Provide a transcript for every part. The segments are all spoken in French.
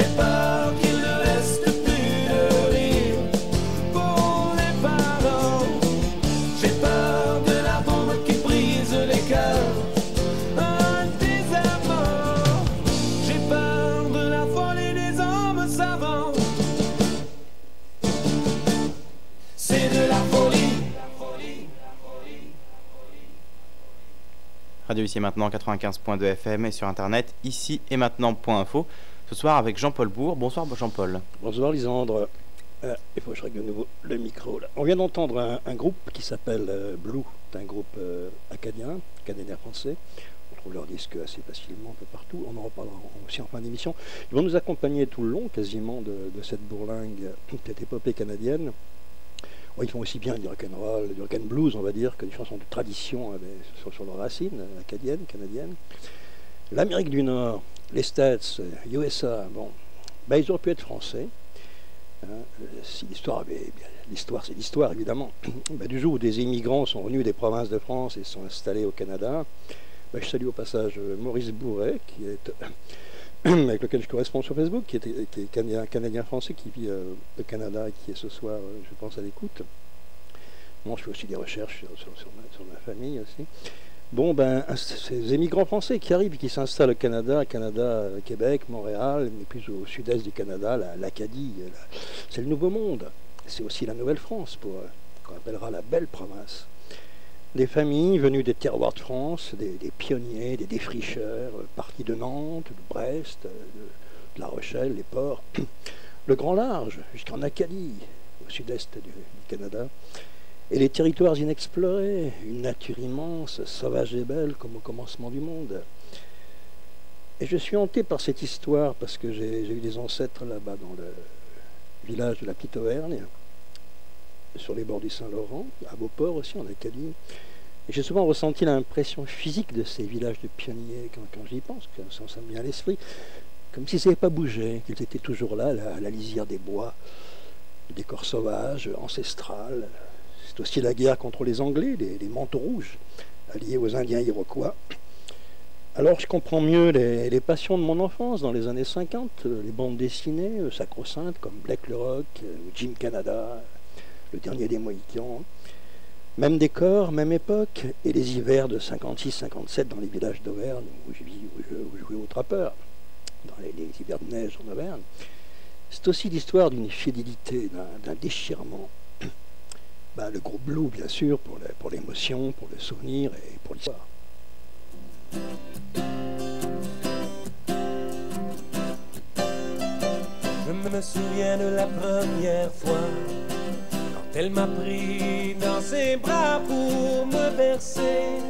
J'ai peur qu'il ne reste plus de rire pour les parents. J'ai peur de la bombe qui brise les cœurs, un désamant. J'ai peur de la folie des hommes savants. C'est de la folie. Radio Ici et Maintenant 95.2 FM et sur internet ici et maintenant.info. Ce soir avec Jean-Paul Bourg. Bonsoir Jean-Paul. Bonsoir Lisandre. Il faut que je règle de nouveau le micro là. On vient d'entendre un groupe qui s'appelle Blue. C'est un groupe canadien français. On trouve leur disque assez facilement un peu partout. On en reparlera aussi en fin d'émission. Ils vont nous accompagner tout le long quasiment de cette bourlingue, cette épopée canadienne. Ils font aussi bien du rock'n'roll, du rock'n blues, on va dire, que des chansons de tradition sur leurs racines canadiennes. L'Amérique du Nord, les States, USA, ils auraient pu être français. Si l'histoire c'est l'histoire, évidemment. Du jour où des immigrants sont venus des provinces de France et sont installés au Canada, je salue au passage Maurice Bourret, qui est avec lequel je corresponds sur Facebook, qui est canadien-français, qui vit au Canada et qui est ce soir, je pense, à l'écoute. Moi, je fais aussi des recherches sur ma famille aussi. Ces émigrants français qui arrivent et qui s'installent au Canada, Québec, Montréal, mais plus au sud-est du Canada, l'Acadie, c'est le Nouveau Monde. C'est aussi la Nouvelle-France, qu'on appellera la Belle Province. Des familles venues des terroirs de France, des pionniers, des défricheurs, partis de Nantes, de Brest, de La Rochelle, les ports, le grand large, jusqu'en Acadie, au sud-est du Canada, et les territoires inexplorés, une nature immense, sauvage et belle, comme au commencement du monde. Et je suis hanté par cette histoire, parce que j'ai eu des ancêtres là-bas dans le village de la Petite Auvergne, sur les bords du Saint-Laurent, à Beauport aussi, en Acadie. Et j'ai souvent ressenti l'impression physique de ces villages de pionniers, quand j'y pense, que ça me vient à l'esprit, comme s'ils n'avaient pas bougé, qu'ils étaient toujours là, à la lisière des bois, le décor sauvage, ancestral. C'est aussi la guerre contre les Anglais, les manteaux rouges, alliés aux Indiens iroquois. Alors je comprends mieux les passions de mon enfance dans les années 50, les bandes dessinées sacro-saintes comme Black le Rock, Jim Canada, Le Dernier des Mohicans. Même décor, même époque, et les hivers de 56-57 dans les villages d'Auvergne où je jouais au trappeur, dans les hivers de neige en Auvergne. C'est aussi l'histoire d'une fidélité, d'un déchirement. Le groupe Blue, bien sûr, pour l'émotion, pour le souvenir et pour l'histoire. Je me souviens de la première fois quand elle m'a pris dans ses bras pour me bercer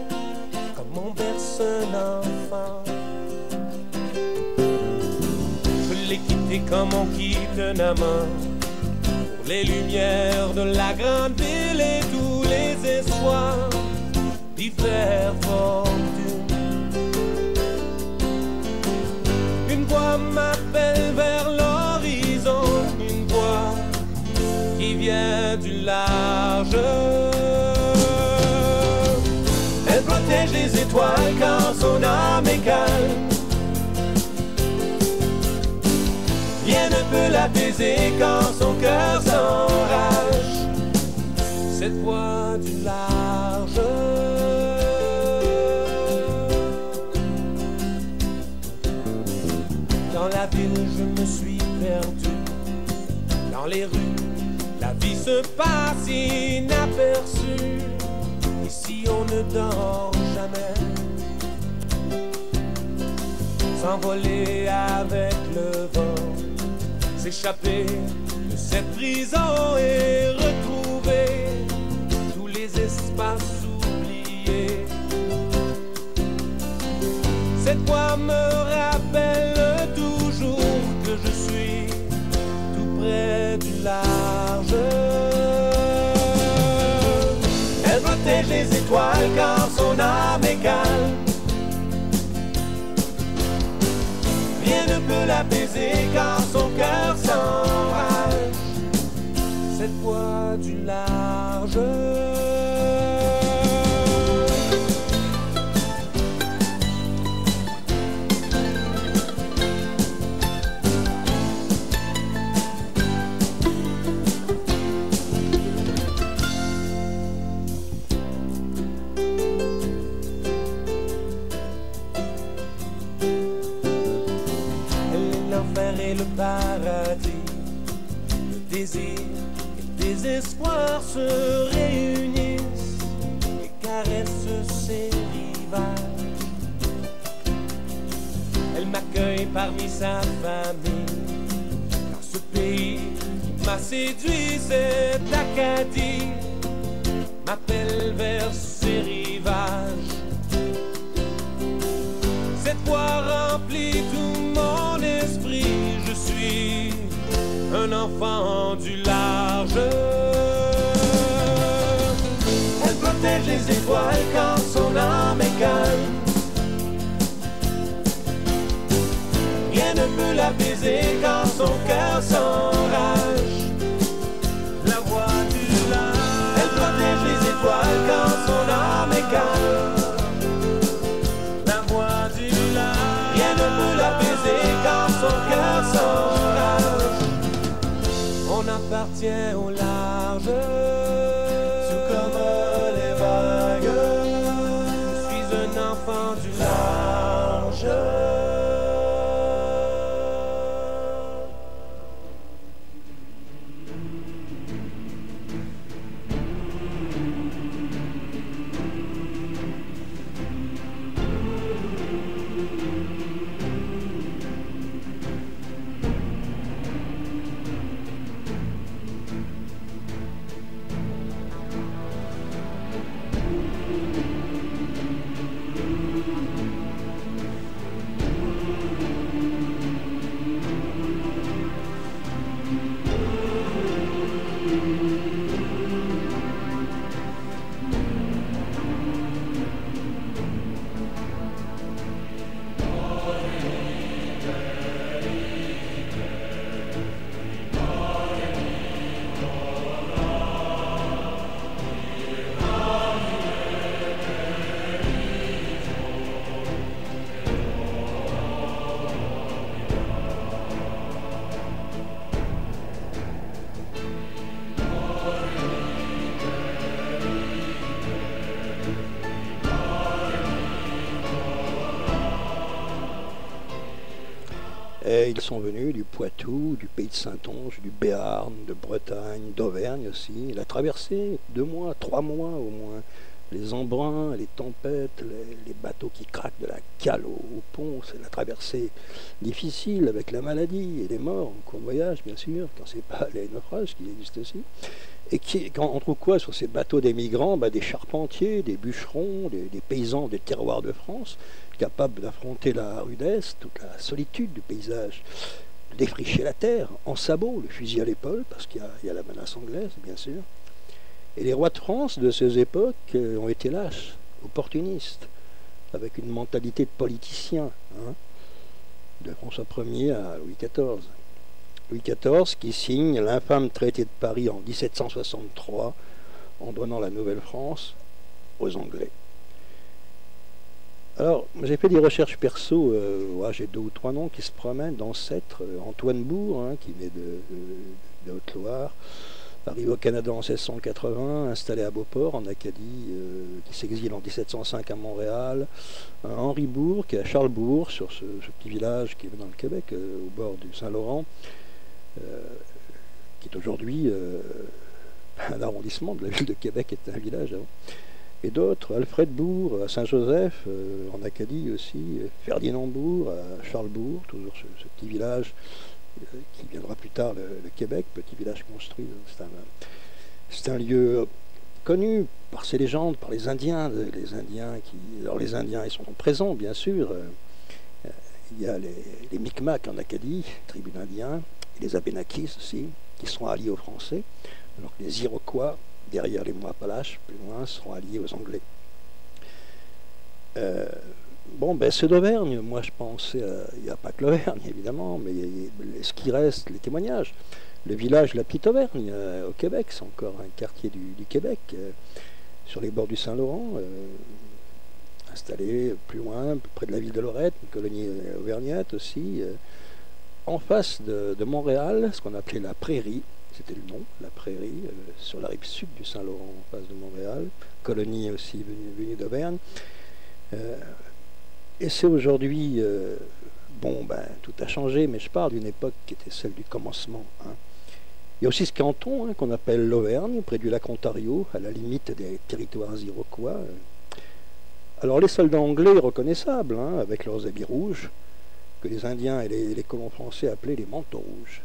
comme on berce un enfant. Je l'ai quitté comme on quitte un amant pour les lumières de la grande ville et tous les espoirs d'y faire fortune. Une voix m'appelle vers l'horizon, une voix qui vient du large. Elle protège les étoiles quand son âme est calme. Rien ne peut l'apaiser quand son cœur s'enrage. Cette voix du large. Dans la ville, je me suis perdu. Dans les rues, la vie se passe inaperçue. Ici, on ne dort jamais. S'envoler avec le vent, s'échapper de cette prison et retrouver tous les espaces oubliés. Cette voix me rappelle toujours que je suis tout près du large. Elle protège les étoiles quand son âme est calme. Rien ne peut l'apaiser quand son cœur s'enrage. Cette voix du large. le paradis. Le désir et le désespoir se réunissent et caressent ses rivages. Elle m'accueille parmi sa famille. Dans ce pays qui m'a séduit, cette Acadie m'appelle vers ses rivages. Cette voix remplit tout mon esprit. Je suis un enfant du large. Elle protège les étoiles quand son âme est calme. Rien ne peut l'apaiser quand son cœur s'enrage. La voix du large. Elle protège les étoiles quand son âme est calme. Rien ne peut l'apaiser quand son cœur s'enrage. On appartient au large, tout comme les vagues. Je suis un enfant du large. Et ils sont venus du Poitou, du pays de Saintonge, du Béarn, de Bretagne, d'Auvergne aussi. Il a traversé 2 mois, 3 mois au moins. Les embruns, les tempêtes, les bateaux qui craquent de la cale au pont. C'est la traversée difficile avec la maladie et les morts en cours de voyage, bien sûr, quand c'est pas les naufrages qui existent aussi. Et on trouve quoi sur ces bateaux des migrants? Des charpentiers, des bûcherons, des paysans des terroirs de France, capables d'affronter la rudesse, toute la solitude du paysage, défricher la terre en sabots, le fusil à l'épaule, parce qu'il y a la menace anglaise, bien sûr. Et les rois de France de ces époques ont été lâches, opportunistes, avec une mentalité de politicien, de François Ier à Louis XIV. Louis XIV qui signe l'infâme traité de Paris en 1763 en donnant la Nouvelle-France aux Anglais. Alors, j'ai fait des recherches perso, j'ai 2 ou 3 noms qui se promènent d'ancêtres. Antoine Bourg, qui vient de Haute-Loire, arrive au Canada en 1680, installé à Beauport, en Acadie, qui s'exile en 1705 à Montréal. Henri Bourg, qui est à Charlesbourg, sur ce petit village qui est dans le Québec, au bord du Saint-Laurent, qui est aujourd'hui un arrondissement de la ville de Québec, est un village avant. Et d'autres, Alfred Bourg à Saint-Joseph, en Acadie aussi, Ferdinand Bourg à Charlesbourg, toujours ce petit village qui viendra plus tard le Québec, petit village construit. C'est un lieu connu par ses légendes, par les Indiens. Alors les Indiens, ils sont présents, bien sûr. Il y a les Micmacs en Acadie, tribu d'Indiens, et les Abénakis aussi, qui sont alliés aux Français, alors que les Iroquois, derrière les Mohapalaches, plus loin, seront alliés aux Anglais. Ceux d'Auvergne, moi je pense, il n'y a pas que l'Auvergne évidemment, mais ce qui reste, les témoignages. Le village La Petite Auvergne, au Québec, c'est encore un quartier du Québec, sur les bords du Saint-Laurent, installé plus loin, près de la ville de Lorette, une colonie auvergnate aussi, en face de Montréal, ce qu'on appelait la Prairie. C'était le nom, la Prairie, sur la rive sud du Saint-Laurent, en face de Montréal, colonie aussi venue d'Auvergne. Et c'est aujourd'hui Bon, ben, tout a changé, mais je parle d'une époque qui était celle du commencement. Hein. Il y a aussi ce canton hein, qu'on appelle l'Auvergne, près du lac Ontario, à la limite des territoires iroquois. Alors les soldats anglais reconnaissables, hein, avec leurs habits rouges, que les Indiens et les colons français appelaient les manteaux rouges.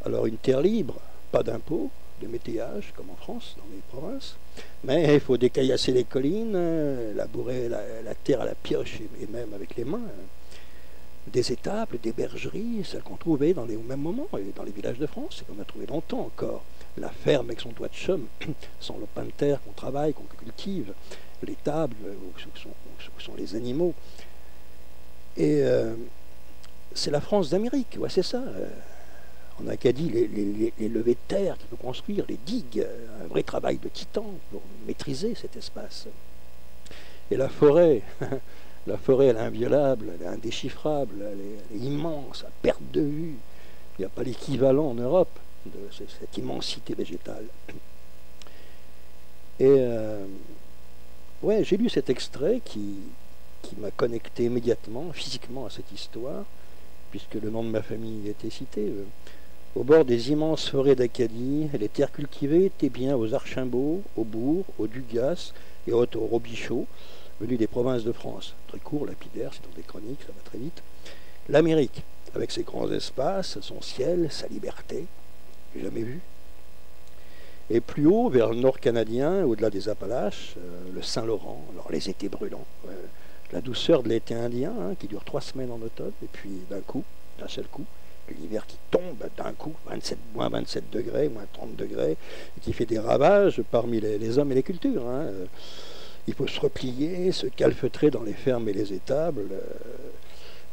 Alors une terre libre, pas d'impôts, de métayage, comme en France, dans les provinces, mais il faut décaillasser les collines, labourer la terre à la pioche et même avec les mains. Des étables, des bergeries, celles qu'on trouvait au même moment, et dans les villages de France, et qu'on a trouvé longtemps encore. La ferme avec son toit de chaume, son lopin de terre qu'on travaille, qu'on cultive, les tables où sont les animaux. Et c'est la France d'Amérique, ouais, c'est ça. En Acadie, les levées de terre qu'il faut construire, les digues, un vrai travail de titan pour maîtriser cet espace. Et la forêt, la forêt, elle est inviolable, elle est indéchiffrable, elle est immense, à perte de vue. Il n'y a pas l'équivalent en Europe de cette immensité végétale. Et ouais, j'ai lu cet extrait qui m'a connecté immédiatement, physiquement, à cette histoire, puisque le nom de ma famille était cité. Au bord des immenses forêts d'Acadie, les terres cultivées étaient bien aux Archimbault, au Bourg, au Dugas et au Robichaud, venus des provinces de France. Très court, lapidaire, c'est dans des chroniques, ça va très vite. L'Amérique, avec ses grands espaces, son ciel, sa liberté, j'ai jamais vu. Et plus haut, vers le nord canadien, au-delà des Appalaches, le Saint-Laurent, alors les étés brûlants, la douceur de l'été indien, hein, qui dure 3 semaines en automne, et puis d'un seul coup, l'hiver qui tombe d'un coup, moins 27 degrés, moins 30 degrés, et qui fait des ravages parmi les hommes et les cultures. Hein. Il faut se replier, se calfeutrer dans les fermes et les étables,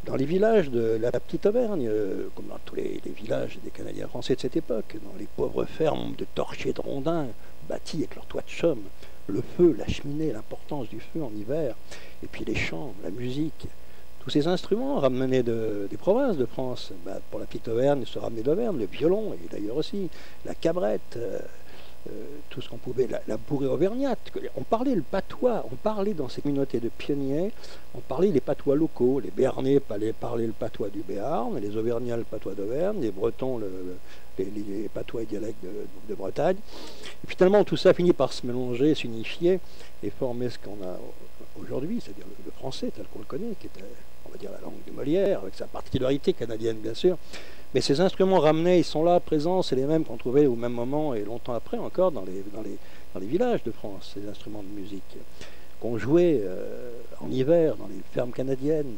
dans les villages de la petite Auvergne, comme dans tous les villages des Canadiens français de cette époque, dans les pauvres fermes de torchers de rondins, bâtis avec leur toit de chaume, le feu, la cheminée, l'importance du feu en hiver, et puis les chants, la musique. Tous ces instruments ramenés des provinces de France, pour la petite Auvergne, se ramenaient d'Auvergne, le violon, et d'ailleurs aussi, la cabrette, tout ce qu'on pouvait, la bourrée auvergnate. On parlait le patois, on parlait dans ces communautés de pionniers, on parlait les patois locaux. Les Béarnais parlaient le patois du Béarn, les Auvergnats le patois d'Auvergne, les Bretons les patois et dialectes de Bretagne. Et puis tellement tout ça finit par se mélanger, s'unifier et former ce qu'on a aujourd'hui, c'est-à-dire le français tel qu'on le connaît, qui était, on va dire, la langue de Molière, avec sa particularité canadienne bien sûr. Mais ces instruments ramenés, ils sont là, présents, c'est les mêmes qu'on trouvait au même moment et longtemps après encore dans les villages de France, ces instruments de musique qu'on jouait en hiver dans les fermes canadiennes,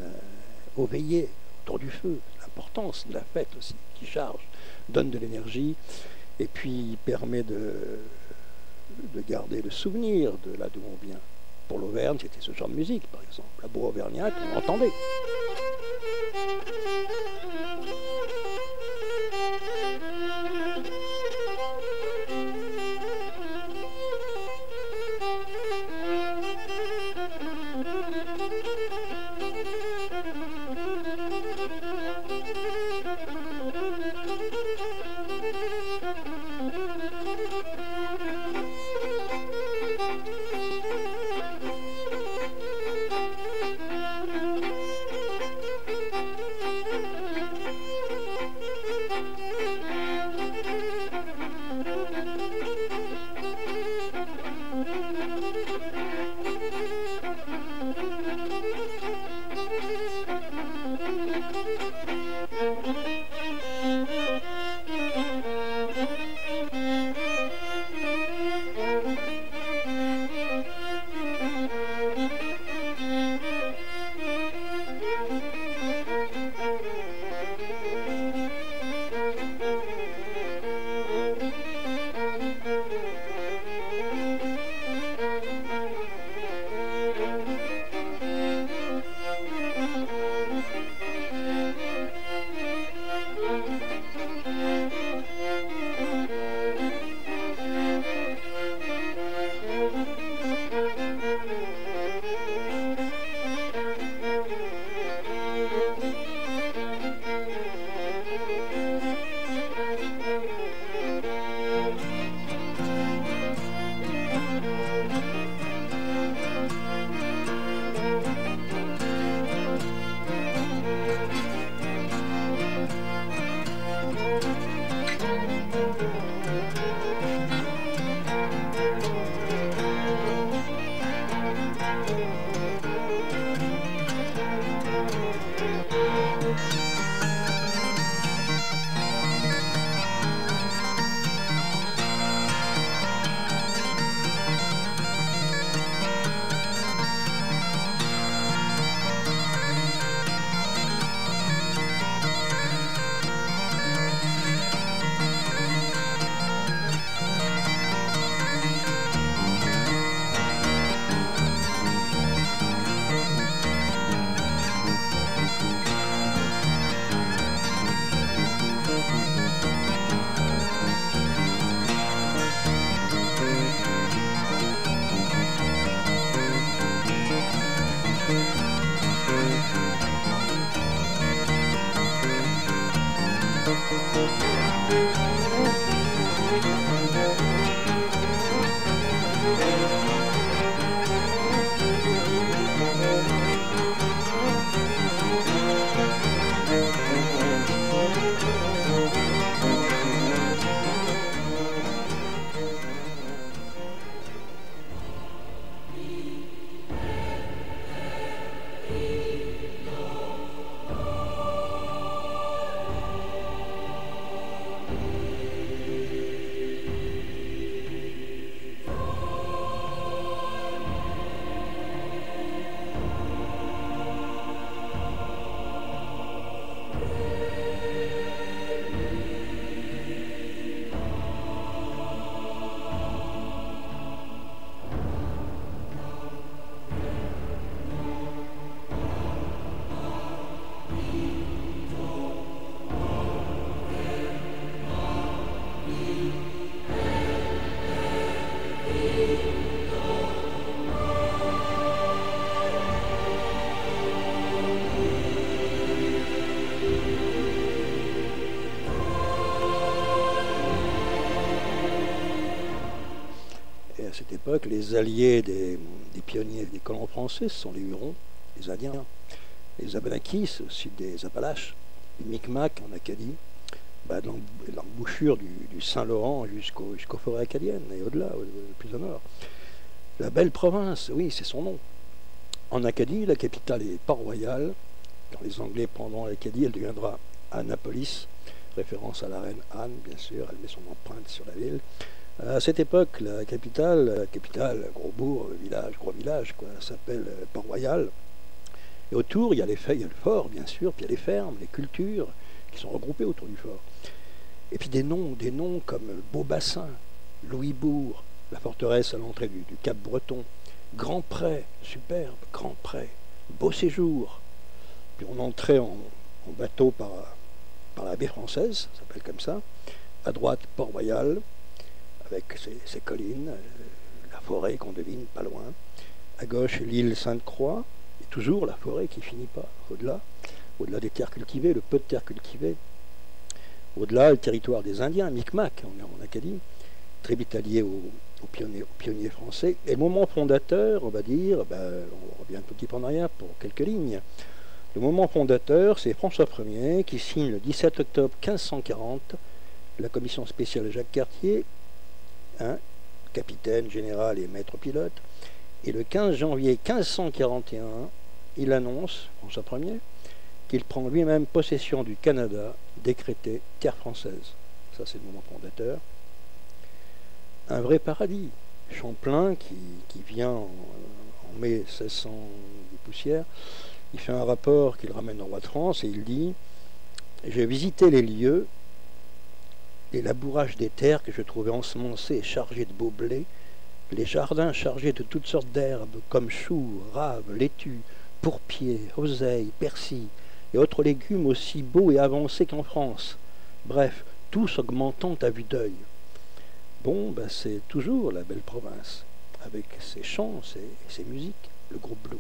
au veillées, autour du feu. L'importance de la fête aussi, qui charge, donne de l'énergie et puis permet de garder le souvenir de là d'où on vient. Pour l'Auvergne, c'était ce genre de musique, par exemple. La bourre auvergnate, on l'entendait. À cette époque, les alliés des pionniers, des colons français, ce sont les Hurons, les Indiens, les Abenakis, au sud des Appalaches, les Micmacs en Acadie, dans l'embouchure du Saint-Laurent jusqu'aux forêts acadiennes et au-delà, plus au nord. La belle province, oui, c'est son nom. En Acadie, la capitale est Port-Royal. Quand les Anglais prendront l'Acadie, elle deviendra Annapolis, référence à la reine Anne, bien sûr, elle met son empreinte sur la ville. À cette époque, la capitale, gros bourg, gros village, quoi, s'appelle Port-Royal. Et autour, il y a le fort, bien sûr, puis il y a les fermes, les cultures qui sont regroupées autour du fort. Et puis des noms comme Beaubassin, Louisbourg, la forteresse à l'entrée du Cap Breton, Grand Pré, superbe, Grand Pré, Beau Séjour. Puis on entrait en bateau par la baie française, ça s'appelle comme ça. À droite, Port-Royal, avec ses collines, la forêt qu'on devine pas loin. À gauche, l'île Sainte-Croix, et toujours la forêt qui finit pas, au-delà des terres cultivées, le peu de terres cultivées. Au-delà, le territoire des Indiens, Micmac, en Acadie, très vite allié aux pionniers français. Et le moment fondateur, on va dire, on revient un tout petit peu en arrière pour quelques lignes. Le moment fondateur, c'est François Ier qui signe le 17 octobre 1540 la commission spéciale Jacques Cartier, capitaine, général et maître pilote. Et le 15 janvier 1541, il annonce, François Ier, qu'il prend lui-même possession du Canada, décrété terre française. Ça, c'est le moment fondateur. Un vrai paradis. Champlain, qui vient en mai 1600 de poussière, il fait un rapport qu'il ramène au roi de France et il dit « J'ai visité les lieux, les labourages des terres que je trouvais ensemencées et chargées de beaux blés, les jardins chargés de toutes sortes d'herbes comme choux, raves, laitues, pourpiers, oseilles, persil et autres légumes aussi beaux et avancés qu'en France. Bref, tous augmentant à vue d'œil. » Bon, c'est toujours la belle province, avec ses chants et ses musiques, le groupe Blue.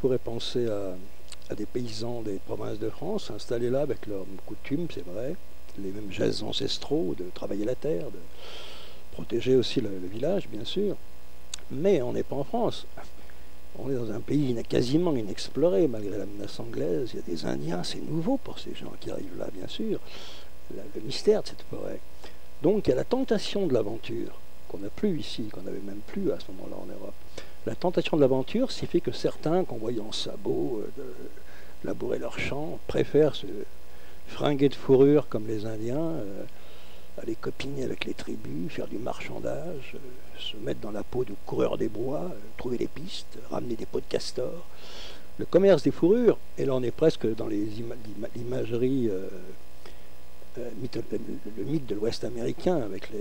pourrait penser à des paysans des provinces de France, installés là avec leurs coutumes, c'est vrai, les mêmes gestes ancestraux de travailler la terre, de protéger aussi le village, bien sûr. Mais on n'est pas en France. On est dans un pays quasiment inexploré, malgré la menace anglaise. Il y a des Indiens, c'est nouveau pour ces gens qui arrivent là, bien sûr. Le mystère de cette forêt. Donc il y a la tentation de l'aventure, qu'on n'a plus ici, qu'on n'avait même plus à ce moment-là en Europe. La tentation de l'aventure, c'est fait que certains, convoyant en sabots, labourer leurs champs, préfèrent se fringuer de fourrure comme les Indiens, aller copiner avec les tribus, faire du marchandage, se mettre dans la peau de coureurs des bois, trouver des pistes, ramener des pots de castor. Le commerce des fourrures, et là on est presque dans l'imagerie, le mythe de l'Ouest américain, avec les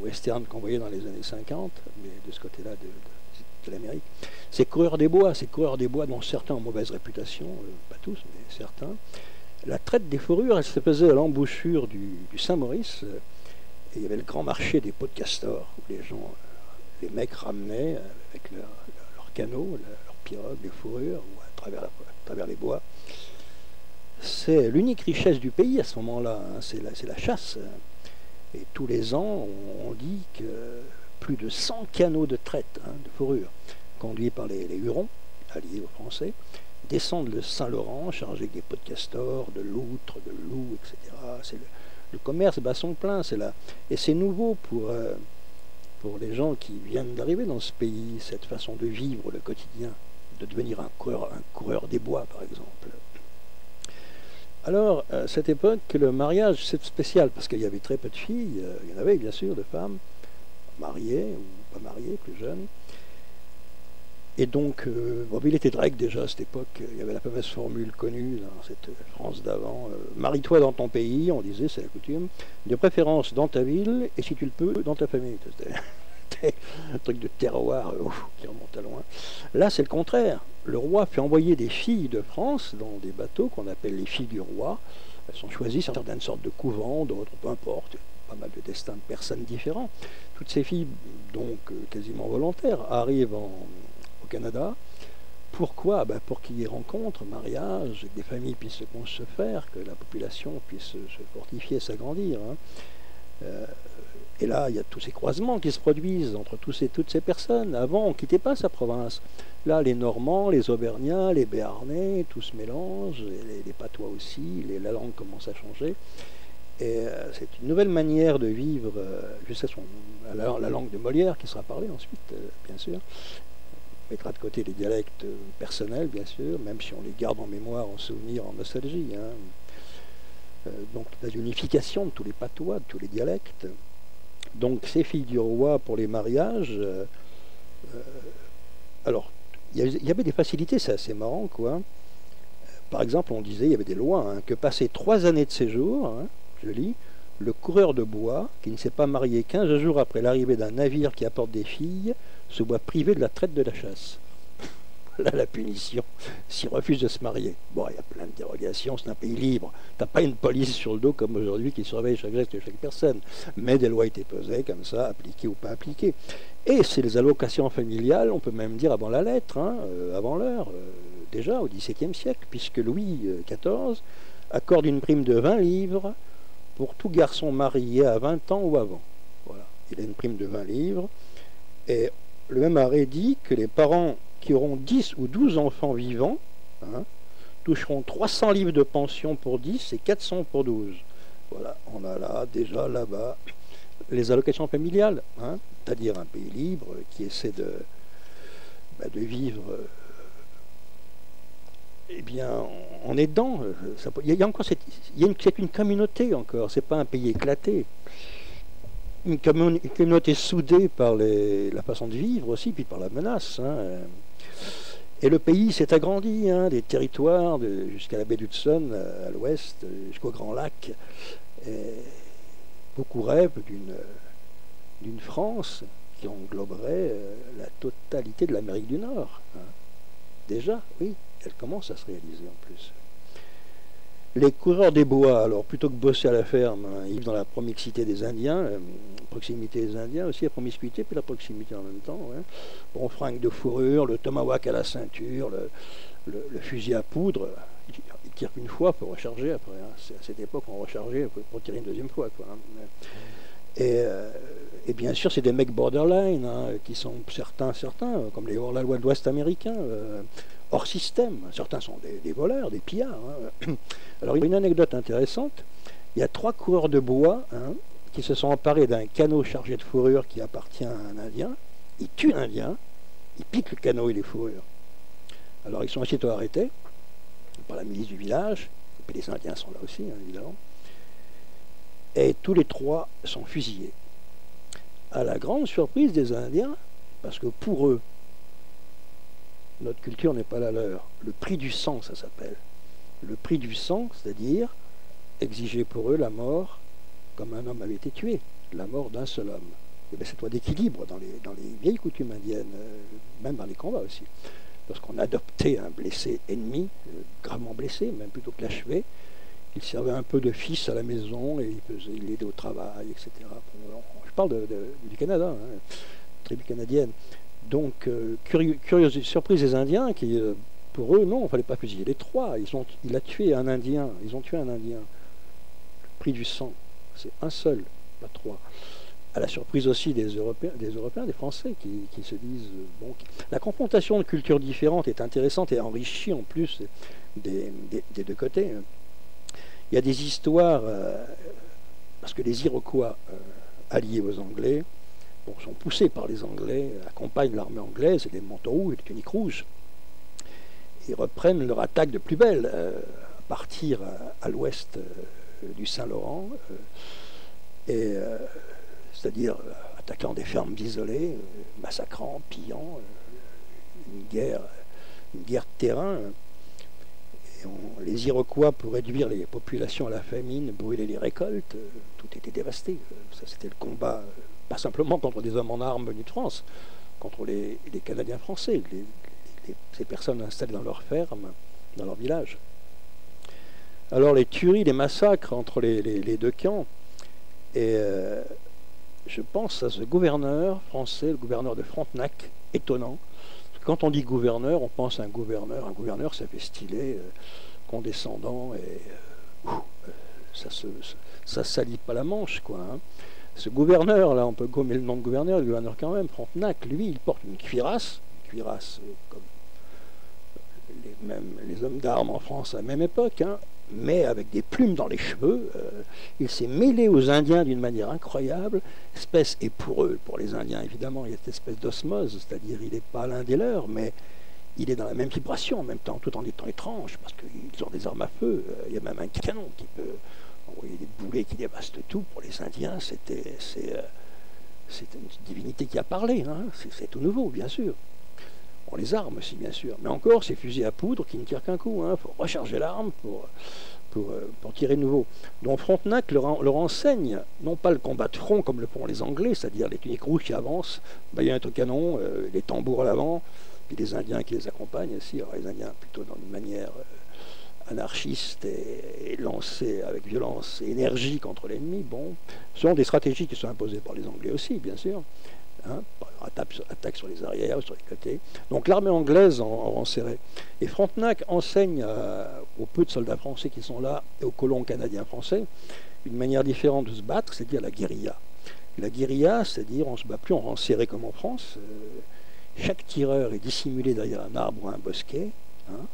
westerns qu'on voyait dans les années 50, mais de ce côté-là de l'Amérique. Ces coureurs des bois dont certains ont mauvaise réputation, pas tous, mais certains. La traite des fourrures, elle se faisait à l'embouchure du Saint-Maurice, et il y avait le grand marché des pots de castor, où les mecs ramenaient avec leurs canots, leurs pirogues, les fourrures, ou à travers les bois. C'est l'unique richesse du pays à ce moment-là, hein, c'est la chasse. Et tous les ans, on dit que plus de 100 canots de traite, hein, de fourrure, conduits par les Hurons, alliés aux Français, descendent le Saint-Laurent, chargés avec des pots de castor, de loutres, de loups, etc. Le commerce bat son plein, et c'est nouveau pour les gens qui viennent d'arriver dans ce pays, cette façon de vivre le quotidien, de devenir un coureur des bois, par exemple. Alors, à cette époque, le mariage, c'est spécial, parce qu'il y avait très peu de filles, il y en avait bien sûr, de femmes, mariées ou pas mariées, plus jeunes. Et donc, il était de règle déjà à cette époque, il y avait la fameuse formule connue dans cette France d'avant, marie-toi dans ton pays, on disait, c'est la coutume, de préférence dans ta ville, et si tu le peux, dans ta famille. C'était un truc de terroir qui remonte à loin. Là, c'est le contraire. Le roi fait envoyer des filles de France dans des bateaux qu'on appelle les filles du roi. Elles sont choisies sur certaines sortes de couvents, d'autres, peu importe, pas mal de destins de personnes différents. Toutes ces filles, donc quasiment volontaires, arrivent au Canada. Pourquoi? Pour qu'il y ait rencontres, mariages, que des familles puissent se faire, que la population puisse se fortifier, s'agrandir. Hein. Et là, il y a tous ces croisements qui se produisent entre toutes ces personnes. Avant, on ne quittait pas sa province. Là, les Normands, les Auvergnats, les Béarnais, tout se mélange, les Patois aussi, la langue commence à changer. Et c'est une nouvelle manière de vivre, jusqu'à la langue de Molière qui sera parlée ensuite, bien sûr. On mettra de côté les dialectes personnels, bien sûr, même si on les garde en mémoire, en souvenir, en nostalgie. Hein. Donc la unification de tous les patois, de tous les dialectes. Donc ces filles du roi pour les mariages, alors il y avait des facilités, c'est assez marrant quoi. Par exemple, on disait, il y avait des lois, hein, que passer 3 années de séjour, hein, je lis, le coureur de bois, qui ne s'est pas marié 15 jours après l'arrivée d'un navire qui apporte des filles, se voit privé de la traite de la chasse. Là, la punition, s'il refuse de se marier. Bon, il y a plein de dérogations, c'est un pays libre. T'as pas une police sur le dos comme aujourd'hui qui surveille chaque geste de chaque personne. Mais des lois étaient posées comme ça, appliquées ou pas appliquées. Et c'est les allocations familiales, on peut même dire avant la lettre, hein, avant l'heure, déjà au XVIIe siècle, puisque Louis XIV accorde une prime de 20 livres pour tout garçon marié à 20 ans ou avant. Voilà, il a une prime de 20 livres. Et le même arrêt dit que les parents qui auront 10 ou 12 enfants vivants, hein, toucheront 300 livres de pension pour 10 et 400 pour 12. Voilà, on a là, déjà là-bas, les allocations familiales, hein, c'est-à-dire un pays libre qui essaie de vivre eh bien, en aidant. Il y a encore c'est une communauté encore, c'est pas un pays éclaté. Une communauté soudée par la façon de vivre aussi, puis par la menace. Hein. Et le pays s'est agrandi, hein, des territoires jusqu'à la baie d'Hudson, à l'ouest, jusqu'au Grand Lac. Et beaucoup rêvent d'une France qui engloberait la totalité de l'Amérique du Nord. Hein. Déjà, oui, elle commence à se réaliser en plus. Les coureurs des bois, alors plutôt que bosser à la ferme, hein, ils vivent dans la promixité des Indiens, proximité des Indiens, aussi la promiscuité, puis la proximité en même temps. Ouais. Bon, fringues de fourrure, le tomahawk à la ceinture, le fusil à poudre. Il tire qu'une fois pour recharger après. Hein. À cette époque, on rechargeait pour tirer une deuxième fois. Quoi, hein. Et bien sûr, c'est des mecs borderline, hein, qui sont certains, comme les hors-la-loi de l'Ouest américain, hors système. Certains sont des voleurs, des pillards. Hein. Alors, il y a une anecdote intéressante. Il y a 3 coureurs de bois, hein, qui se sont emparés d'un canot chargé de fourrure qui appartient à un Indien. Ils tuent l'Indien, ils piquent le canot et les fourrures. Alors, ils sont aussitôt arrêtés par la milice du village, et puis les Indiens sont là aussi, hein, évidemment. Et tous les 3 sont fusillés. À la grande surprise des Indiens, parce que pour eux, notre culture n'est pas la leur. Le prix du sang, ça s'appelle. Le prix du sang, c'est-à-dire exiger pour eux la mort comme un homme avait été tué, la mort d'un seul homme. Et bien, cette loi d'équilibre dans les vieilles coutumes indiennes, même dans les combats aussi. Lorsqu'on adoptait un blessé ennemi, gravement blessé, même plutôt que l'achever, il servait un peu de fils à la maison et il l'aidait au travail, etc. Bon, je parle du Canada, hein, tribu canadienne. Donc, curieuse surprise des Indiens qui, pour eux, non, il ne fallait pas fusiller les 3. Il a tué un Indien, ils ont tué un Indien. Le prix du sang, c'est un seul, pas 3. À la surprise aussi des Européens, des Français, qui se disent... Bon, la confrontation de cultures différentes est intéressante et enrichie en plus des 2 côtés. Il y a des histoires, parce que les Iroquois, alliés aux Anglais, bon, sont poussés par les Anglais, accompagnent l'armée anglaise et les manteaux rouges et les tuniques rouges. Ils reprennent leur attaque de plus belle, à partir à l'ouest du Saint-Laurent, c'est-à-dire attaquant des fermes isolées, massacrant, pillant, une guerre de terrain. Les Iroquois, pour réduire les populations à la famine, brûler les récoltes, tout était dévasté. Ça, c'était le combat, pas simplement contre des hommes en armes venus de France, contre les Canadiens français, ces personnes installées dans leurs fermes, dans leurs villages. Alors les tueries, les massacres entre les 2 camps, et je pense à ce gouverneur français, le gouverneur de Frontenac, étonnant. Quand on dit gouverneur, on pense à un gouverneur. Un gouverneur, ça fait stylé, condescendant, et ça salit pas la manche, quoi. Hein. Ce gouverneur, là, on peut gommer le nom de gouverneur, le gouverneur quand même, Frontenac, lui, il porte une cuirasse comme les hommes d'armes en France à la même époque, hein, mais avec des plumes dans les cheveux. Il s'est mêlé aux Indiens d'une manière incroyable, et pour eux, pour les Indiens évidemment, il y a cette espèce d'osmose, c'est-à-dire il n'est pas l'un des leurs, mais il est dans la même vibration en même temps, tout en étant étrange, parce qu'ils ont des armes à feu. Il y a même un canon qui peut envoyer des boulets qui dévastent tout. Pour les Indiens, c'est une divinité qui a parlé, hein. C'est tout nouveau, bien sûr. Bon, les armes aussi, bien sûr, mais encore ces fusils à poudre qui ne tirent qu'un coup. Il faut recharger l'arme pour tirer de nouveau. Donc Frontenac leur enseigne, non pas le combat de front comme le font les Anglais, c'est-à-dire les tuniques rouges qui avancent, baïonnettes au canon, les tambours à l'avant, puis les Indiens qui les accompagnent aussi. Alors les Indiens plutôt dans une manière anarchiste et lancés avec violence et énergie contre l'ennemi. Bon, ce sont des stratégies qui sont imposées par les Anglais aussi, bien sûr. Hein, attaque sur les arrières, sur les côtés. Donc l'armée anglaise en rang serré. Et Frontenac enseigne aux peu de soldats français qui sont là et aux colons canadiens français une manière différente de se battre, c'est-à-dire la guérilla. La guérilla, c'est-à-dire on ne se bat plus en rang serré comme en France. Chaque tireur est dissimulé derrière un arbre ou un bosquet. Hein,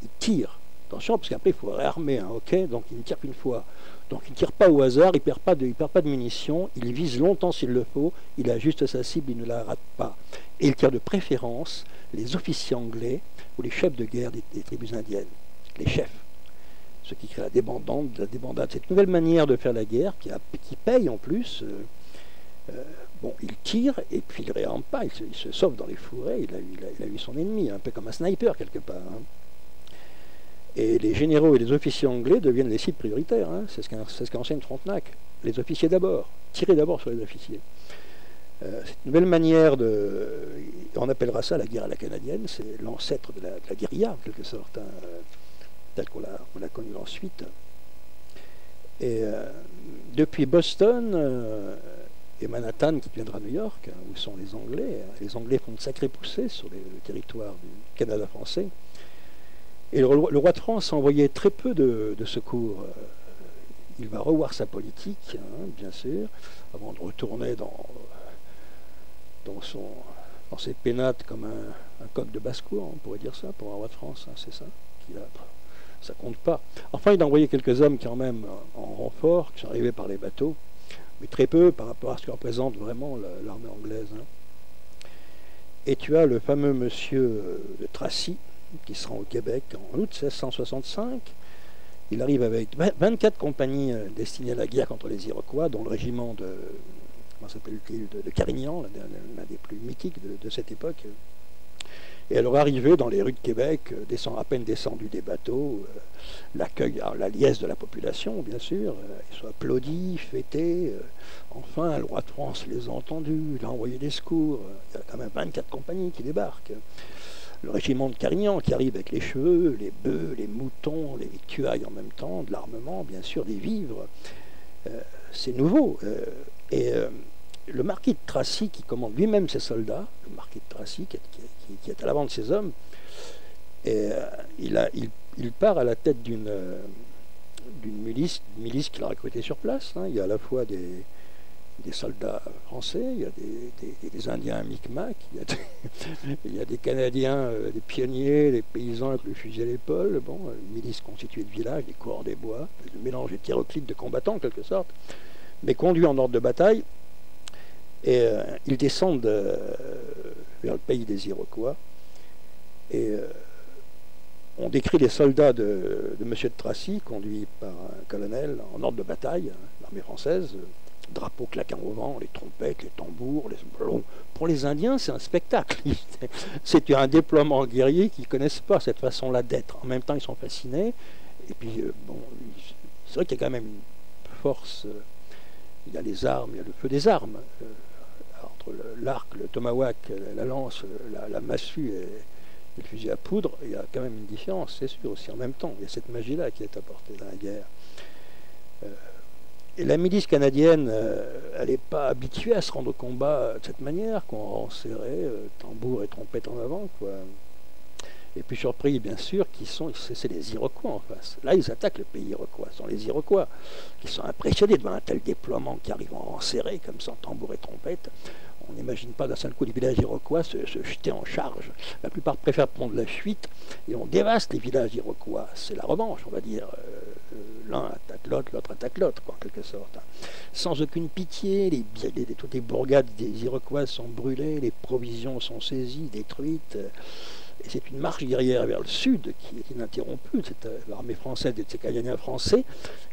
il tire. Attention, parce qu'après il faut réarmer un hockey, donc il ne tire qu'une fois. Donc il ne tire pas au hasard, il ne perd pas de munitions, il vise longtemps s'il le faut, il ajuste sa cible, il ne la rate pas. Et il tire de préférence les officiers anglais ou les chefs de guerre des tribus indiennes, les chefs. Ce qui crée la débandade. Cette nouvelle manière de faire la guerre, qui paye en plus, bon, il tire et puis il ne réarme pas, il se sauve dans les fourrés, il a eu son ennemi, un peu comme un sniper quelque part. Hein. Et les généraux et les officiers anglais deviennent les cibles prioritaires. Hein. C'est ce qu'enseigne Frontenac. Les officiers d'abord. Tirer d'abord sur les officiers. C'est une nouvelle manière on appellera ça la guerre à la canadienne. C'est l'ancêtre de la guérilla, en quelque sorte, hein, telle qu'on l'a connue ensuite. Et depuis Boston et Manhattan qui deviendra New York, hein, où sont les Anglais. Les Anglais font de sacrées poussées sur le territoire du Canada français. Et le roi de France a envoyé très peu de secours. Il va revoir sa politique, hein, bien sûr, avant de retourner dans ses pénates comme un coq de basse-cour, on pourrait dire ça, pour un roi de France, hein, c'est ça. Ça compte pas. Enfin, il a envoyé quelques hommes quand même en renfort, qui sont arrivés par les bateaux, mais très peu par rapport à ce que représente vraiment l'armée anglaise. Hein. Et tu as le fameux monsieur de Tracy, qui se rend au Québec en août 1665. Il arrive avec 24 compagnies destinées à la guerre contre les Iroquois, dont le régiment de Carignan, l'un des plus mythiques de cette époque. Et à leur arrivée dans les rues de Québec, à peine descendus des bateaux, l'accueil, la liesse de la population, bien sûr, ils sont applaudis, fêtés. Enfin, le roi de France les a entendus, il a envoyé des secours. Il y a quand même 24 compagnies qui débarquent. Le régiment de Carignan qui arrive avec les cheveux, les bœufs, les moutons, les victuailles en même temps, de l'armement, bien sûr, des vivres. C'est nouveau. Le marquis de Tracy, qui commande lui-même ses soldats, le marquis de Tracy, qui est à l'avant de ses hommes, et il part à la tête d'une milice qu'il a recrutée sur place. Hein. Il y a à la fois des soldats français, il y a des Indiens Micmac, il y a des Canadiens, des pionniers, des paysans avec le fusil à l'épaule, bon, une milice constituée de villages, des coureurs des bois, un mélange hétéroclite de combattants en quelque sorte, mais conduits en ordre de bataille. Et ils descendent vers le pays des Iroquois. Et on décrit les soldats de M. de Tracy, conduits par un colonel en ordre de bataille, l'armée française, drapeaux claquant au vent, les trompettes, les tambours, les ballons. Pour les Indiens, c'est un spectacle. C'est un déploiement guerrier qu'ils ne connaissent pas, cette façon-là d'être. En même temps, ils sont fascinés. Et puis, bon, c'est vrai qu'il y a quand même une force. Il y a les armes, il y a le feu des armes. Entre l'arc, le tomahawk, la lance, la massue et le fusil à poudre, il y a quand même une différence, c'est sûr, aussi en même temps. Il y a cette magie-là qui est apportée dans la guerre. Et la milice canadienne, elle n'est pas habituée à se rendre au combat de cette manière, qu'on rend serré, tambour et trompette en avant, quoi. Et puis surpris, bien sûr, c'est les Iroquois en face. Là, ils attaquent le pays iroquois. Ce sont les Iroquois qui sont impressionnés devant un tel déploiement qui arrive en rang serré, comme ça, en tambour et trompette. On n'imagine pas d'un seul coup les villages iroquois se jeter en charge. La plupart préfèrent prendre la fuite et on dévaste les villages iroquois. C'est la revanche, on va dire. L'un attaque l'autre, l'autre attaque l'autre, en quelque sorte. Sans aucune pitié, toutes les bourgades des Iroquois sont brûlées, les provisions sont saisies, détruites. Et c'est une marche guerrière vers le sud qui est ininterrompue, l'armée française et ces Canadiens français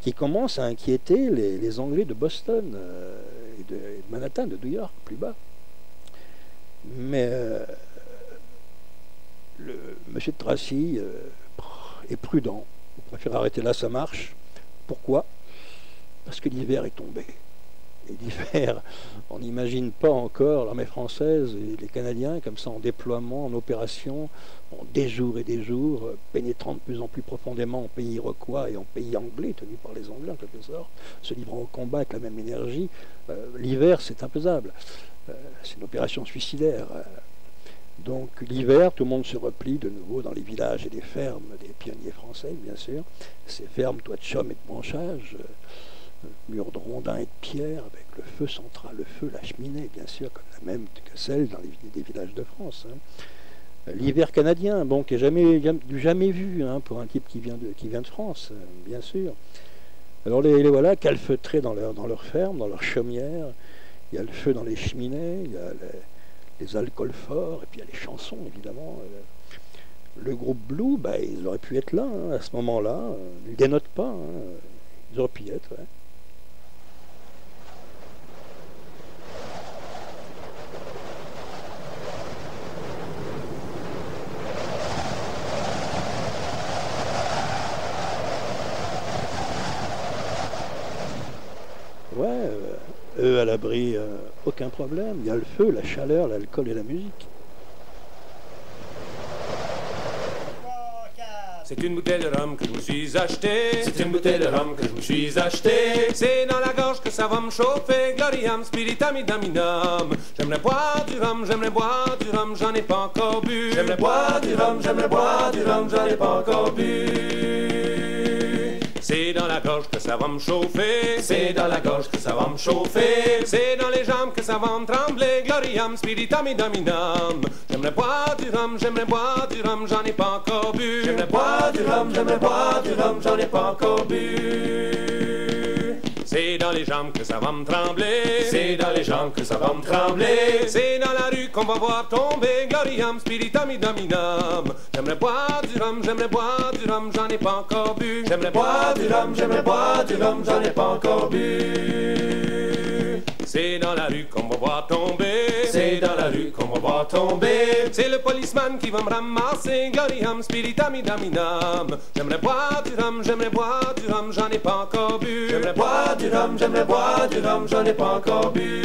qui commencent à inquiéter les Anglais de Boston et de Manhattan, de New York, plus bas. Mais monsieur de Tracy est prudent, il préfère arrêter là sa marche. Pourquoi? Parce que l'hiver est tombé. Et l'hiver, on n'imagine pas encore l'armée française et les Canadiens comme ça en déploiement, en opération, des jours et des jours, pénétrant de plus en plus profondément en pays iroquois et en pays anglais, tenu par les Anglais en quelque sorte, se livrant au combat avec la même énergie. L'hiver, c'est imfaisable. C'est une opération suicidaire. Donc l'hiver, tout le monde se replie de nouveau dans les villages et les fermes des pionniers français, bien sûr. Ces fermes, toits de chaume et de branchage, murs de rondins et de pierre, avec le feu central, le feu, la cheminée, bien sûr, comme la même que celle dans des villages de France. Hein. L'hiver canadien, bon, qui n'est jamais vu hein, pour un type qui vient de France, bien sûr. Alors les voilà calfeutrés dans leur ferme, dans leur chaumière. Il y a le feu dans les cheminées, il y a les alcools forts, et puis il y a les chansons, évidemment. Le groupe Blue, bah, ils auraient pu être là, hein, à ce moment-là. Ils ne dénotent pas, hein. Ils auraient pu y être, ouais. Ouais, eux à l'abri, aucun problème. Il y a le feu, la chaleur, l'alcool et la musique. C'est une bouteille de rhum que je me suis acheté. C'est une bouteille de rhum que je me suis acheté. C'est dans la gorge que ça va me chauffer. Gloriam, spiritaminaminam. J'aimerais boire du rhum, j'en ai pas encore bu. J'aimerais boire du rhum, j'en ai pas encore bu. C'est dans la gorge que ça va me chauffer. C'est dans la gorge que ça va me chauffer. C'est dans les jambes que ça va me trembler. Gloriam, spiritaminaminam. J'aimerais boire du rhum, j'en ai pas encore bu. J'aimerais boire du rhum, j'en ai pas encore bu. C'est dans les jambes que ça va me trembler. C'est dans les jambes que ça va me trembler. C'est dans la rue qu'on va voir tomber. Gloriam, spiritaminaminam. J'aimerais boire du rhum, j'en ai pas encore bu. J'aimerais boire du rhum, j'en ai pas encore bu. C'est dans la rue qu'on va voir tomber. C'est dans la rue qu'on va voir tomber. C'est le policeman qui va me ramasser. Gloriam, spiritaminaminam. J'aimerais boire du rhum, j'en ai pas encore bu. J'aimerais boire du rhum, j'en ai pas encore bu.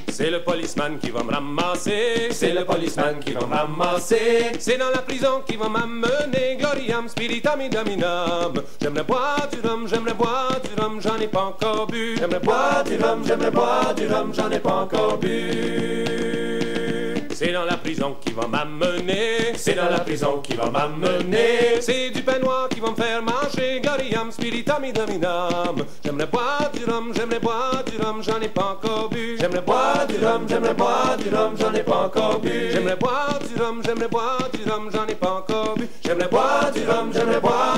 C'est le policeman qui va me ramasser. C'est le policeman qui va me ramasser. C'est dans la prison qui va m'amener. Gloriam, spiritaminaminam. J'aimerais boire du rhum, j'en ai pas encore bu. J'aimerais boire du rhum, j'en ai pas encore bu. C'est dans la prison qui va m'amener. C'est dans la prison qui va m'amener. C'est du pain noir qui va me faire marcher. Gloriam, spiritaminaminam. J'aimerais boire du rhum, j'en ai pas encore bu. J'aimerais boire du rhum, j'en ai pas encore bu. J'aimerais boire du rhum, j'en ai pas encore bu. J'aimerais boire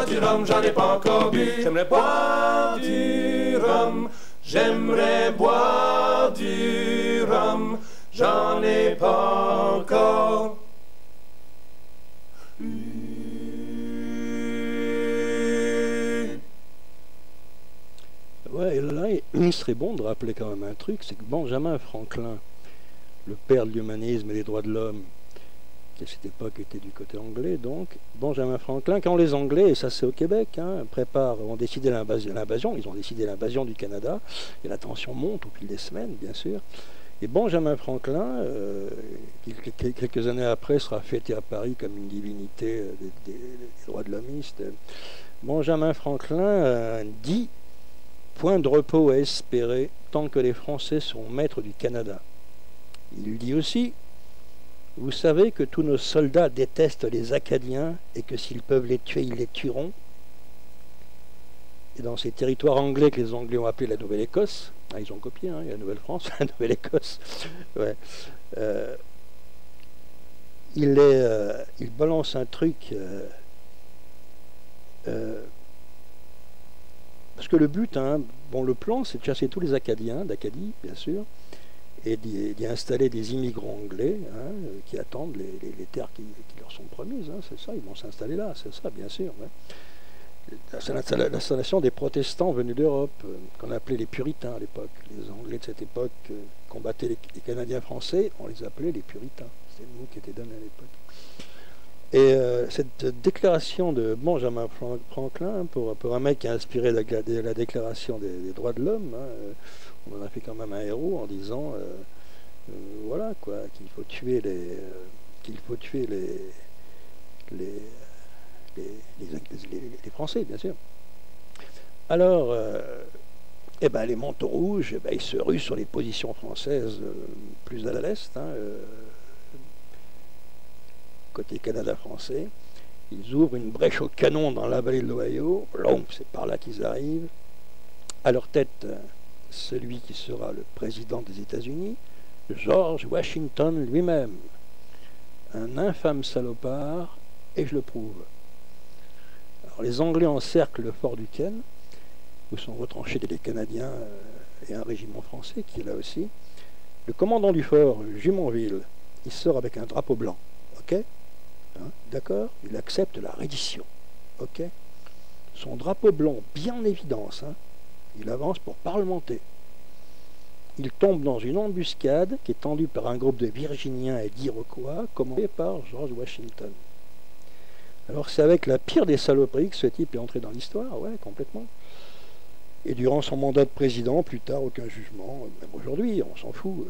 du rhum, j'en ai pas encore bu. J'aimerais boire du rhum, j'aimerais boire du rhum. J'en ai pas encore eu. Ouais, et là, il serait bon de rappeler quand même un truc, c'est que Benjamin Franklin, le père de l'humanisme et des droits de l'homme, qui à cette époque était du côté anglais, donc, Benjamin Franklin, quand les Anglais, et ça c'est au Québec, ont décidé l'invasion, ils ont décidé l'invasion du Canada, et la tension monte au fil des semaines, bien sûr. Et Benjamin Franklin, quelques années après, sera fêté à Paris comme une divinité des droits de l'hommiste. Benjamin Franklin dit « Point de repos à espérer tant que les Français seront maîtres du Canada ». Il dit aussi « Vous savez que tous nos soldats détestent les Acadiens et que s'ils peuvent les tuer, ils les tueront. » Et dans ces territoires anglais que les Anglais ont appelés la Nouvelle-Écosse, ils ont copié, il y a la Nouvelle-France, la Nouvelle-Écosse, ouais. Il balance un truc, parce que le but, le plan, c'est de chasser tous les Acadiens, d'Acadie, bien sûr, et d'y installer des immigrants anglais qui attendent les terres qui leur sont promises, c'est ça, ils vont s'installer là, c'est ça, bien sûr. Ouais. L'installation des protestants venus d'Europe, qu'on appelait les puritains à l'époque. Les Anglais de cette époque combattaient les Canadiens français, on les appelait les puritains. C'est le mot qui était donné à l'époque. Et cette déclaration de Benjamin Franklin, pour un mec qui a inspiré la déclaration des droits de l'homme, on en a fait quand même un héros en disant voilà quoi, qu'il faut tuer les Français, bien sûr. Alors, les manteaux rouges, ils se ruent sur les positions françaises plus à l'est, côté Canada français. Ils ouvrent une brèche au canon dans la vallée de l'Ohio. C'est par là qu'ils arrivent. À leur tête, celui qui sera le président des États-Unis, George Washington lui-même. Un infâme salopard, et je le prouve. Alors, les Anglais encerclent le fort du Ken, où sont retranchés des Canadiens et un régiment français qui est là aussi. Le commandant du fort, Jumonville, il sort avec un drapeau blanc. Ok, d'accord. Il accepte la reddition. Ok. Son drapeau blanc bien en évidence. Il avance pour parlementer. Il tombe dans une embuscade qui est tendue par un groupe de Virginiens et d'Iroquois, commandé par George Washington. Alors c'est avec la pire des saloperies que ce type est entré dans l'histoire, ouais, complètement. Et durant son mandat de président, plus tard, aucun jugement, même aujourd'hui, on s'en fout.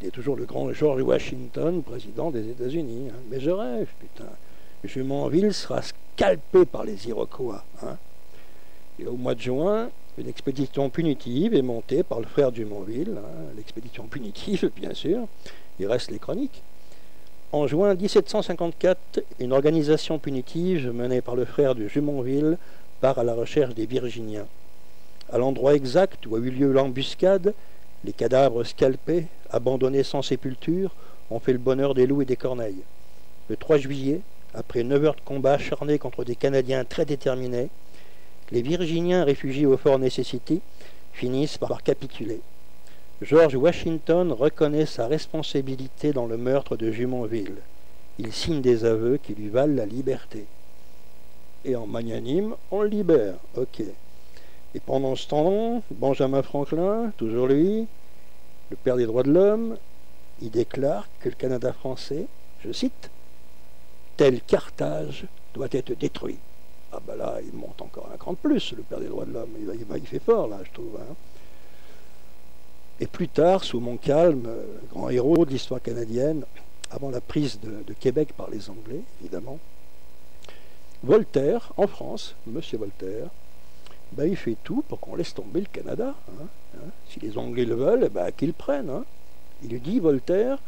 Il est toujours le grand George Washington, président des États-Unis. Mais je rêve, putain. Jumonville sera scalpé par les Iroquois. Hein. Et au mois de juin, une expédition punitive est montée par le frère de Jumonville, hein, l'expédition punitive, bien sûr. Il reste les chroniques. En juin 1754, une organisation punitive menée par le frère de Jumonville part à la recherche des Virginiens. À l'endroit exact où a eu lieu l'embuscade, les cadavres scalpés, abandonnés sans sépulture, ont fait le bonheur des loups et des corneilles. Le 3 juillet, après 9 heures de combat acharné contre des Canadiens très déterminés, les Virginiens réfugiés au fort Necessity finissent par capituler. George Washington reconnaît sa responsabilité dans le meurtre de Jumonville. Il signe des aveux qui lui valent la liberté. Et en magnanime, on le libère. Ok. Et pendant ce temps, Benjamin Franklin, toujours lui, le père des droits de l'homme, il déclare que le Canada français, je cite, « tel Carthage doit être détruit ». Ah ben là, il monte encore un cran de plus, le père des droits de l'homme. Il fait fort, là, je trouve. Hein. Et plus tard, sous Montcalm, grand héros de l'histoire canadienne, avant la prise de Québec par les Anglais, évidemment, Voltaire, en France, Monsieur Voltaire, ben, il fait tout pour qu'on laisse tomber le Canada. Hein. Si les Anglais le veulent, ben, qu'ils le prennent. Hein. Il lui dit, Voltaire,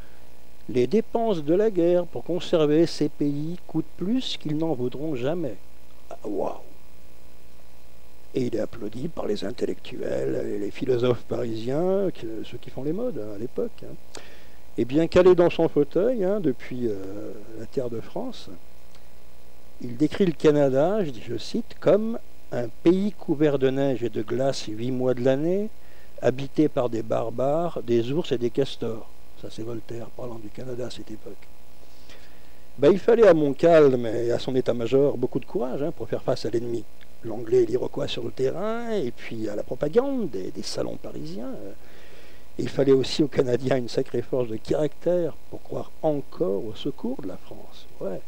les dépenses de la guerre pour conserver ces pays coûtent plus qu'ils n'en voudront jamais. Waouh! Et il est applaudi par les intellectuels et les philosophes parisiens, ceux qui font les modes à l'époque. Hein. Et bien calé dans son fauteuil, hein, depuis la terre de France, il décrit le Canada, je cite, comme un pays couvert de neige et de glace 8 mois de l'année, habité par des barbares, des ours et des castors. Ça c'est Voltaire parlant du Canada à cette époque. Ben, il fallait à Montcalm et à son état-major beaucoup de courage hein, pour faire face à l'ennemi. L'anglais et l'Iroquois sur le terrain, et puis à la propagande des salons parisiens. Et il fallait aussi aux Canadiens une sacrée force de caractère pour croire encore au secours de la France. Ouais.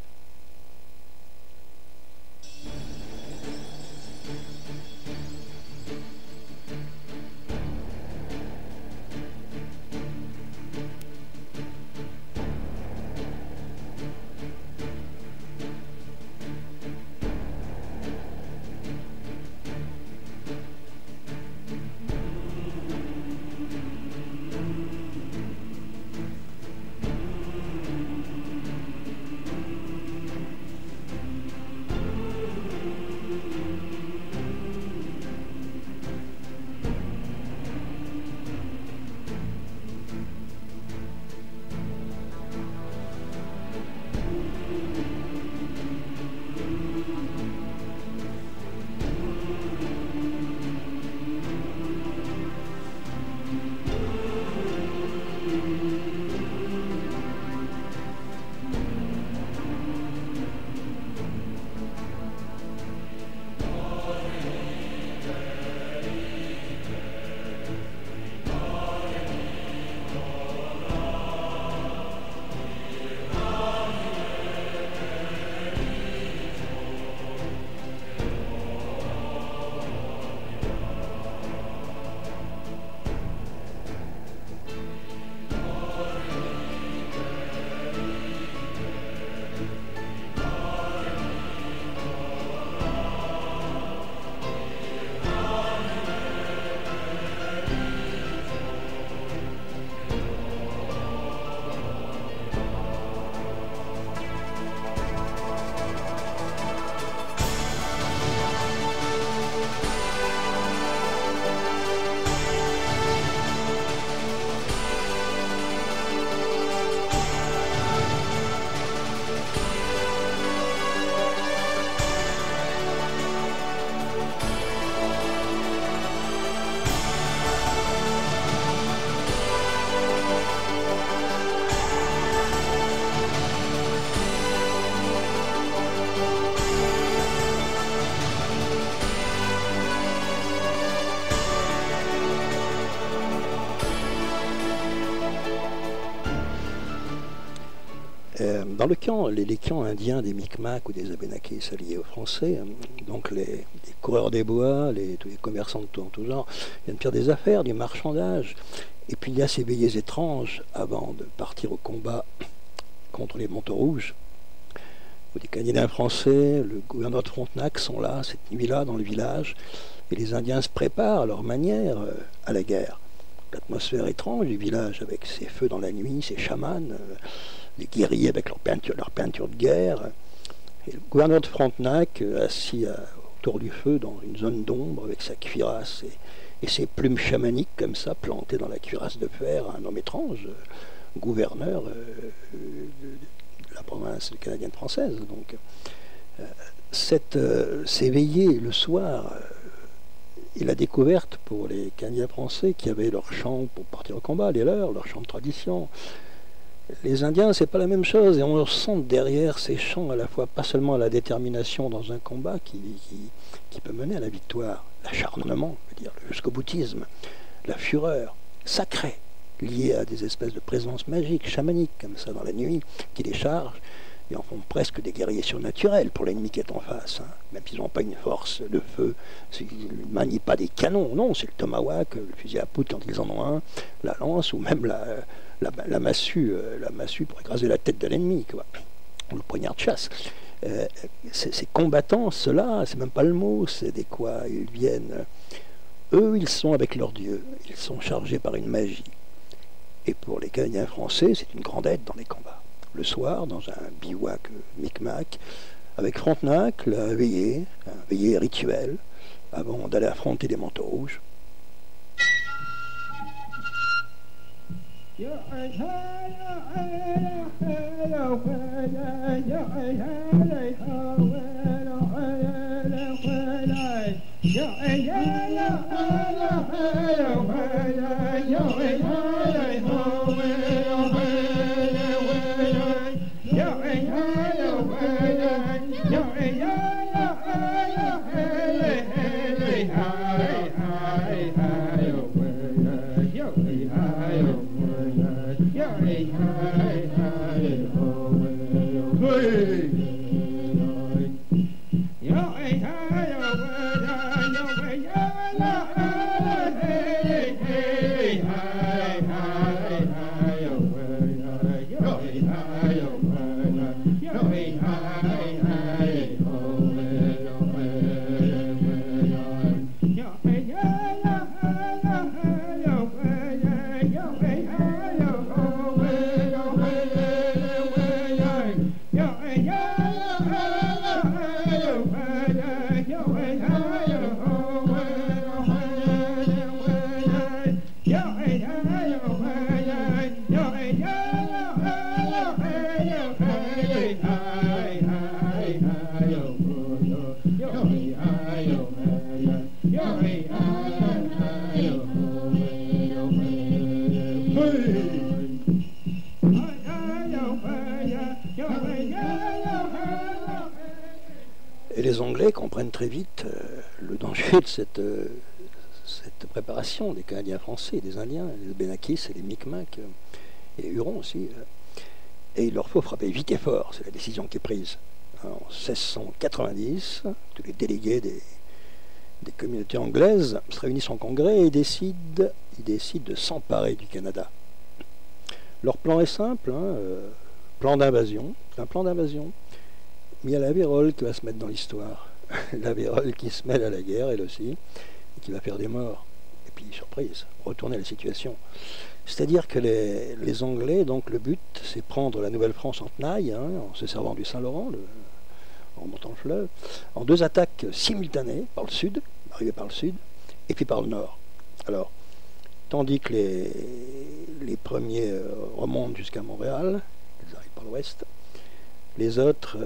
Dans le camp, les camps indiens des Micmacs ou des Abénakis alliés aux Français, donc les coureurs des bois, tous les commerçants de tout genre, viennent faire des affaires, du marchandage. Et puis il y a ces veillées étranges avant de partir au combat contre les manteaux rouges. où des Canadiens français, le gouverneur de Frontenac sont là, cette nuit-là, dans le village, et les Indiens se préparent à leur manière à la guerre. L'atmosphère étrange du village, avec ses feux dans la nuit, ses chamans, les guerriers avec leur peinture de guerre. Et le gouverneur de Frontenac, assis autour du feu dans une zone d'ombre, avec sa cuirasse et ses plumes chamaniques comme ça, plantées dans la cuirasse de fer, un homme étrange, gouverneur de la province canadienne française. Donc, s'éveiller le soir et la découverte pour les Canadiens français qui avaient leur chant pour partir au combat, leur chant de tradition. Les Indiens, c'est pas la même chose, et on sent derrière ces chants à la fois pas seulement la détermination dans un combat qui peut mener à la victoire, l'acharnement, le jusqu'au-boutisme, la fureur sacrée, liée à des espèces de présences magiques, chamaniques, comme ça, dans la nuit, qui les chargent, et en font presque des guerriers surnaturels pour l'ennemi qui est en face. Hein. Même s'ils n'ont pas une force de feu, ils ne manient pas des canons, non, c'est le tomahawk, le fusil à poudre quand ils en ont un, la lance, ou même la massue pour écraser la tête de l'ennemi, quoi. Ou le poignard de chasse. Ces combattants, ceux-là, c'est même pas le mot, c'est des quoi, ils viennent. Eux, ils sont avec leur Dieu, ils sont chargés par une magie. Et pour les Canadiens français, c'est une grande aide dans les combats. Le soir, dans un bivouac Micmac, avec Frontenac, un veillée rituelle, avant d'aller affronter les manteaux rouges. Et les Anglais comprennent très vite le danger de cette préparation des Canadiens français, des Indiens, les Benakis et les Micmacs, et les Hurons aussi. Et il leur faut frapper vite et fort, c'est la décision qui est prise. En 1690, tous les délégués des communautés anglaises se réunissent en congrès et ils décident de s'emparer du Canada. Leur plan est simple, un plan d'invasion, mais il y a la vérole qui va se mettre dans l'histoire. La vérole qui se mêle à la guerre, elle aussi, et qui va faire des morts. Et puis, surprise, retourner la situation. C'est-à-dire que les Anglais, donc le but, c'est prendre la Nouvelle-France en tenaille, en se servant du Saint-Laurent, en remontant le fleuve, en 2 attaques simultanées, par le sud, arrivées par le sud, et puis par le nord. Alors, tandis que les premiers remontent jusqu'à Montréal, ils arrivent par l'ouest, les autres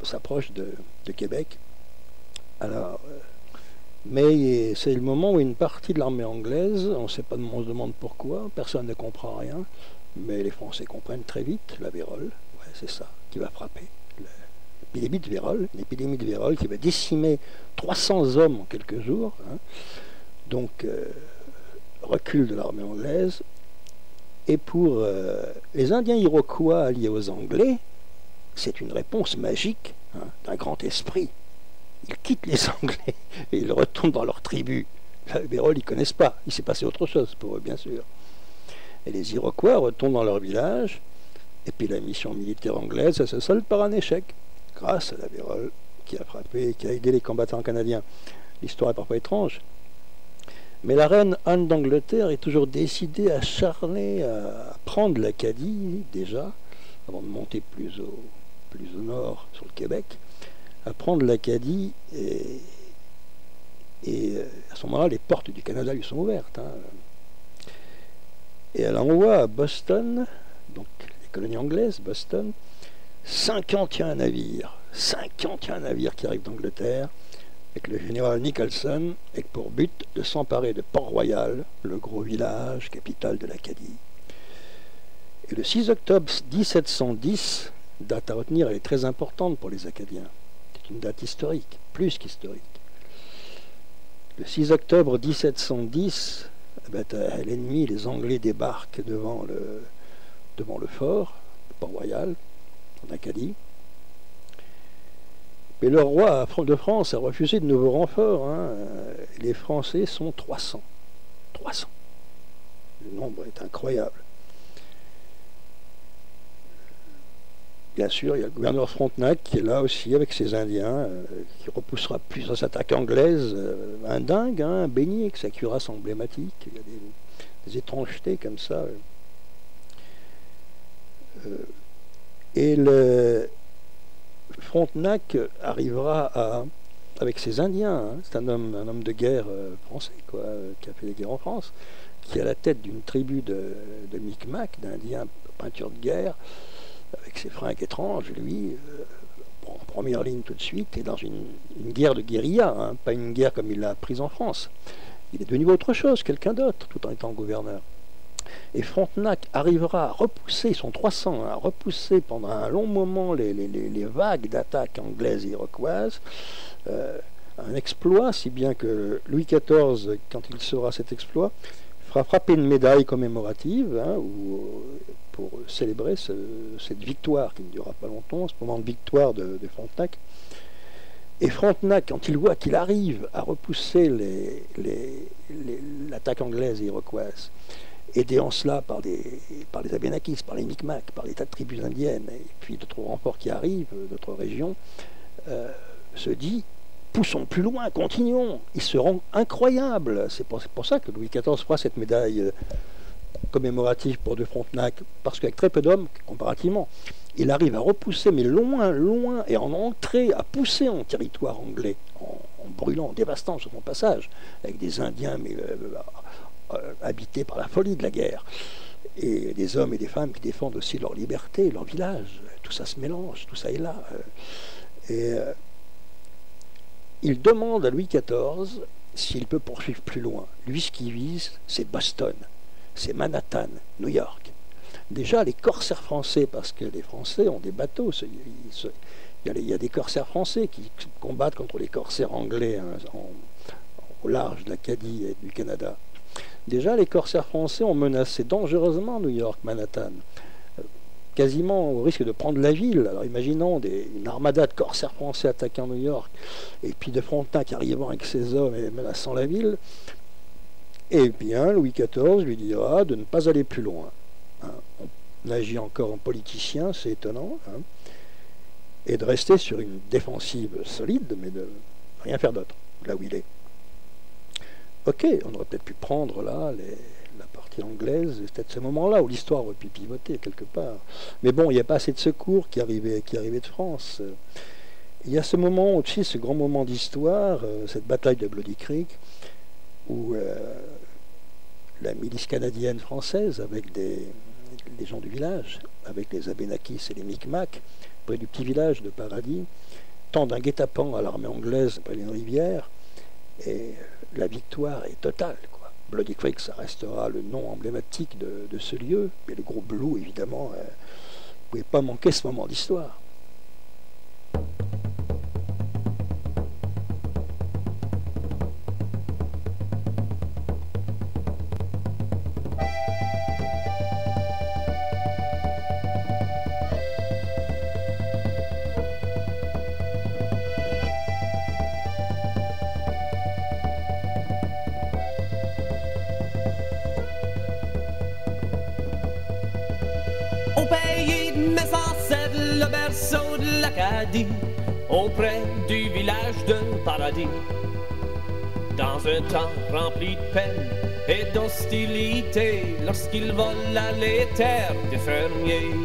s'approchent de Québec. Alors, mais c'est le moment où une partie de l'armée anglaise, on se demande pourquoi, personne ne comprend rien, mais les Français comprennent très vite la vérole, c'est ça qui va frapper. L'épidémie de vérole qui va décimer 300 hommes en quelques jours. Donc, recul de l'armée anglaise. Et pour les Indiens Iroquois alliés aux Anglais, c'est une réponse magique d'un grand esprit. Ils quittent les Anglais et ils retournent dans leur tribu. La vérole, ils ne connaissent pas. Il s'est passé autre chose pour eux, bien sûr. Et les Iroquois retournent dans leur village Et puis la mission militaire anglaise, ça se solde par un échec, grâce à la vérole qui a frappé, qui a aidé les combattants canadiens. L'histoire est parfois étrange. Mais la reine Anne d'Angleterre est toujours décidée, acharnée à prendre l'Acadie, déjà, avant de monter plus au nord, sur le Québec, à prendre l'Acadie, et à ce moment-là, les portes du Canada lui sont ouvertes. Et elle envoie à Boston, donc les colonies anglaises, Boston, 51 navires qui arrivent d'Angleterre, avec le général Nicholson, avec pour but de s'emparer de Port-Royal, le gros village, capitale de l'Acadie. Et le 6 octobre 1710, date à retenir, elle est très importante pour les Acadiens. C'est une date historique, plus qu'historique. Le 6 octobre 1710, l'ennemi, les Anglais débarquent devant le fort, Port-Royal, en Acadie. Mais le roi de France a refusé de nouveaux renforts. Les Français sont 300. 300. Le nombre est incroyable. Bien sûr, il y a le gouverneur Frontenac qui est là aussi avec ses Indiens, qui repoussera plusieurs attaques anglaises. Un dingue, un beignet avec sa cuirasse emblématique. Il y a des étrangetés comme ça. Et le Frontenac arrivera avec ses Indiens, c'est un homme de guerre français, qui a fait des guerres en France, qui est à la tête d'une tribu de Micmac, d'Indiens peinture de guerre, avec ses fringues étranges, lui, en première ligne tout de suite, et dans une guerre de guérilla, pas une guerre comme il l'a prise en France. Il est devenu autre chose, quelqu'un d'autre, tout en étant gouverneur. Et Frontenac arrivera à repousser, ils sont 300, à repousser pendant un long moment les vagues d'attaques anglaises et iroquoises. Un exploit, si bien que Louis XIV, quand il saura cet exploit, fera frapper une médaille commémorative pour célébrer cette victoire qui ne durera pas longtemps, ce moment de victoire de Frontenac. Et Frontenac, quand il voit qu'il arrive à repousser l'attaque anglaise et iroquoise, aidé en cela par les Abénakis, par les Micmacs, par les tas de tribus indiennes, et puis d'autres renforts qui arrivent, d'autres régions, se dit, poussons plus loin, continuons, ils seront incroyables. C'est pour ça que Louis XIV fera cette médaille commémorative pour de Frontenac, parce qu'avec très peu d'hommes, comparativement, il arrive à repousser, mais loin, loin, et en entrée, à pousser en territoire anglais, en brûlant, en dévastant sur son passage, avec des Indiens, mais habités par la folie de la guerre, et des hommes et des femmes qui défendent aussi leur liberté, leur village. Tout ça se mélange, tout ça est là. Il demande à Louis XIV s'il peut poursuivre plus loin. Lui, ce qu'il vise, c'est Boston, c'est Manhattan, New York. Déjà, les corsaires français, parce que les Français ont des bateaux, il y a des corsaires français qui combattent contre les corsaires anglais au large de l'Acadie et du Canada. Déjà, les corsaires français ont menacé dangereusement New York, Manhattan, quasiment au risque de prendre la ville. Alors imaginons une armada de corsaires français attaquant New York, et puis de Frontenac arrivant avec ses hommes et menaçant la ville. Et bien, Louis XIV lui dira de ne pas aller plus loin. On agit encore en politicien, c'est étonnant, et de rester sur une défensive solide, mais de rien faire d'autre, là où il est. Ok, on aurait peut-être pu prendre là la partie anglaise, c'est peut-être ce moment-là où l'histoire aurait pu pivoter quelque part. Mais bon, il n'y a pas assez de secours qui arrivaient de France. Il y a ce moment aussi, ce grand moment d'histoire, cette bataille de Bloody Creek, où la milice canadienne française, avec les gens du village, avec les Abénakis et les Micmacs, près du petit village de Paradis, tendent un guet-apens à l'armée anglaise près d'une rivière, et la victoire est totale, quoi. Bloody Creek, ça restera le nom emblématique de ce lieu, mais le groupe Blue, évidemment, ne pouvait pas manquer ce moment d'histoire. Au pays de le berceau de l'Acadie, auprès du village de Paradis. Dans un temps rempli de peine et d'hostilité, lorsqu'ils volent les terres des fermiers.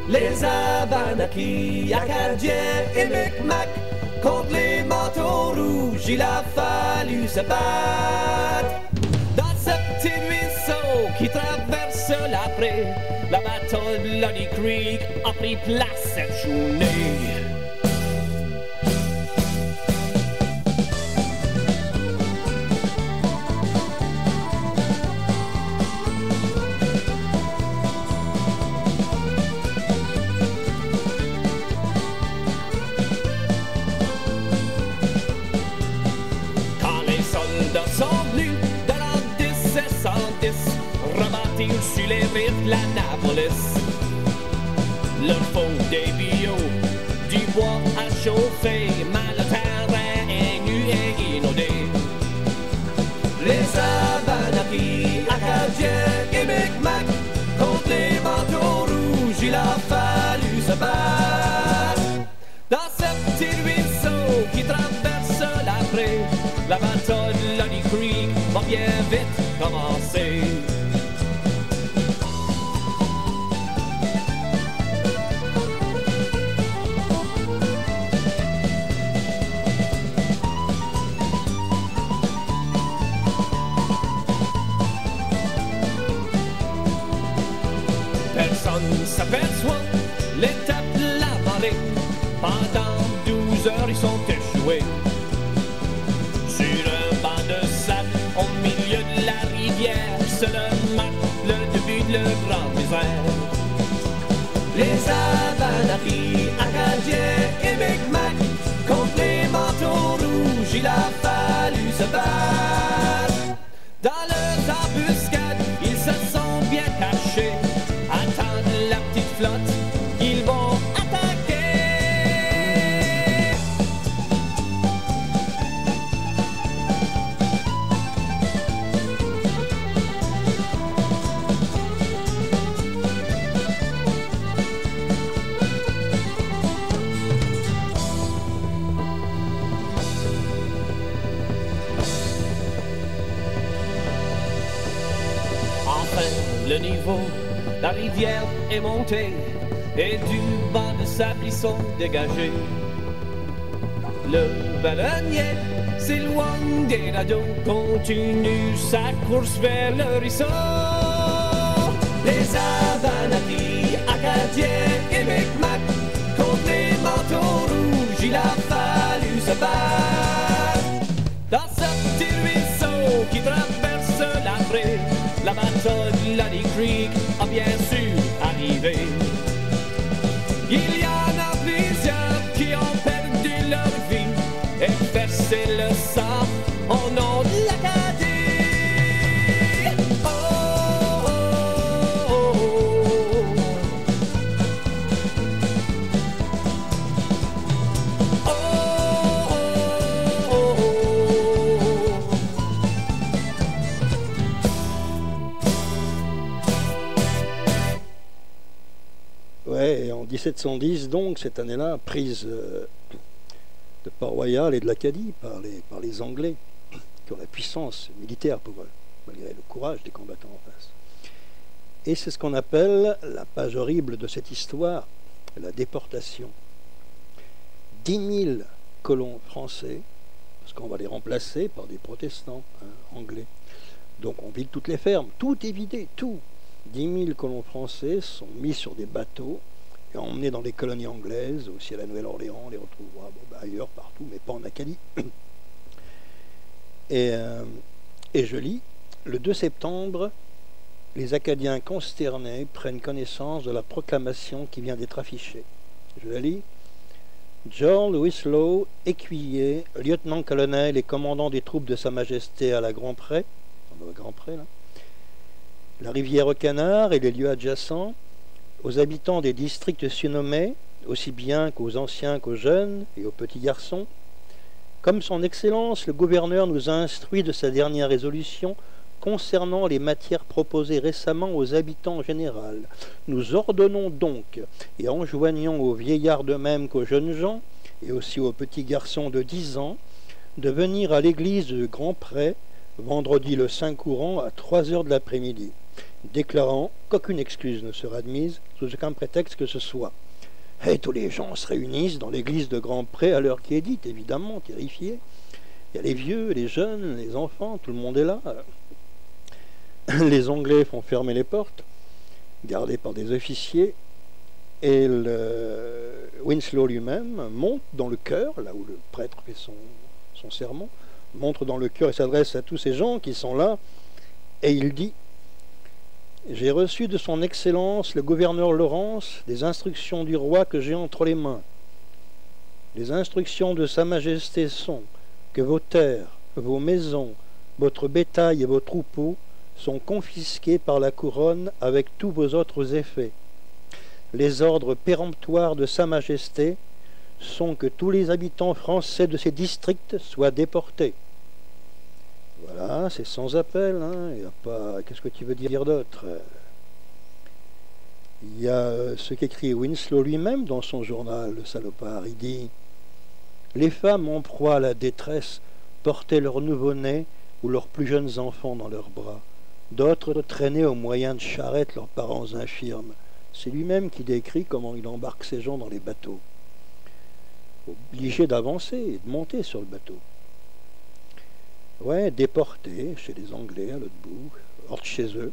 Les Abenakis, Acadiens et Micmacs, contre les manteaux rouges, il a fallu se battre. Dans ce petit ruisseau qui traverse la prairie, la bataille de Bloody Creek a pris place cette journée. Sur les rives de l'Annapolis, leur fond des billots, du bois à chauffer, mais le terrain est nu et inondé. Les Abenakis, Acadiens et Micmacs, contre les manteaux rouges, il a fallu se battre. Dans ce petit ruisseau qui traverse la prairie, la bataille de Bloody Creek va bien vite commencer. S'aperçoit l'étape de la marée. Pendant 12 heures ils sont échoués sur un banc de sable au milieu de la rivière. C'est le mat, le début de leur grande misère. Les Abenakis, Acadiens et Micmacs, contre les manteaux rouges, il a fallu se battre. Dans leurs embuscades, ils se sont bien cachés. Attendent la petite flotte, ils vont attaquer. Enfin, le niveau, la rivière est montée et du banc de sable ils sont dégagés. Le baleinier s'éloigne des radeaux, continue sa course vers le ruisseau. Les Abenakis, Acadiens et Micmacs, contre les manteaux rouges, il a fallu se battre. Dans ce petit ruisseau qui traverse la prairie, la bataille de Bloody Creek a bien sûr arrivé. Il y en a plusieurs qui ont perdu leur vie et versé le sang au nom de l'Acadie. Oh, oh, oh, oh. Oh, oh, oh, oh. Ouais, et en 1710, donc, cette année-là, prise de Port-Royal et de l'Acadie par les Anglais, qui ont la puissance militaire pour malgré le courage des combattants en face. Et c'est ce qu'on appelle la page horrible de cette histoire, la déportation. 10 000 colons français, parce qu'on va les remplacer par des protestants anglais. Donc on vide toutes les fermes, tout est vidé, tout. 10 000 colons français sont mis sur des bateaux et emmenés dans des colonies anglaises, aussi à la Nouvelle-Orléans, on les retrouvera ailleurs, partout, mais pas en Acadie. Et je lis, le 2 septembre, les Acadiens consternés prennent connaissance de la proclamation qui vient d'être affichée. Je la lis. George Winslow, écuyer, lieutenant-colonel et commandant des troupes de Sa Majesté à la Grand-Pré, la rivière au Canard et les lieux adjacents, aux habitants des districts surnommés, aussi bien qu'aux anciens qu'aux jeunes et aux petits garçons, comme son Excellence le gouverneur nous a instruit de sa dernière résolution concernant les matières proposées récemment aux habitants en général. Nous ordonnons donc, et enjoignons aux vieillards de même qu'aux jeunes gens, et aussi aux petits garçons de 10 ans, de venir à l'église de Grand-Pré, vendredi le Saint Courant à 3 heures de l'après-midi, déclarant qu'aucune excuse ne sera admise sous aucun prétexte que ce soit. Et tous les gens se réunissent dans l'église de Grand-Pré à l'heure qui est dite, évidemment, terrifiés. Il y a les vieux, les jeunes, les enfants, tout le monde est là. Les Anglais font fermer les portes, gardés par des officiers, et Winslow lui-même monte dans le chœur, là où le prêtre fait son sermon, monte dans le chœur et s'adresse à tous ces gens qui sont là, et il dit: j'ai reçu de son Excellence le gouverneur Lawrence des instructions du roi que j'ai entre les mains. Les instructions de Sa Majesté sont que vos terres, vos maisons, votre bétail et vos troupeaux sont confisqués par la couronne avec tous vos autres effets. Les ordres péremptoires de Sa Majesté sont que tous les habitants français de ces districts soient déportés. Voilà, c'est sans appel, hein. Il y a pas... Qu'est-ce que tu veux dire d'autre? Il y a ce qu'écrit Winslow lui-même dans son journal, le salopard. Il dit: les femmes en proie à la détresse portaient leurs nouveau-nés ou leurs plus jeunes enfants dans leurs bras. D'autres traînaient au moyen de charrettes leurs parents infirmes. C'est lui-même qui décrit comment il embarque ces gens dans les bateaux. Obligé d'avancer et de monter sur le bateau. Ouais, déportés chez les Anglais à l'autre bout, hors de chez eux.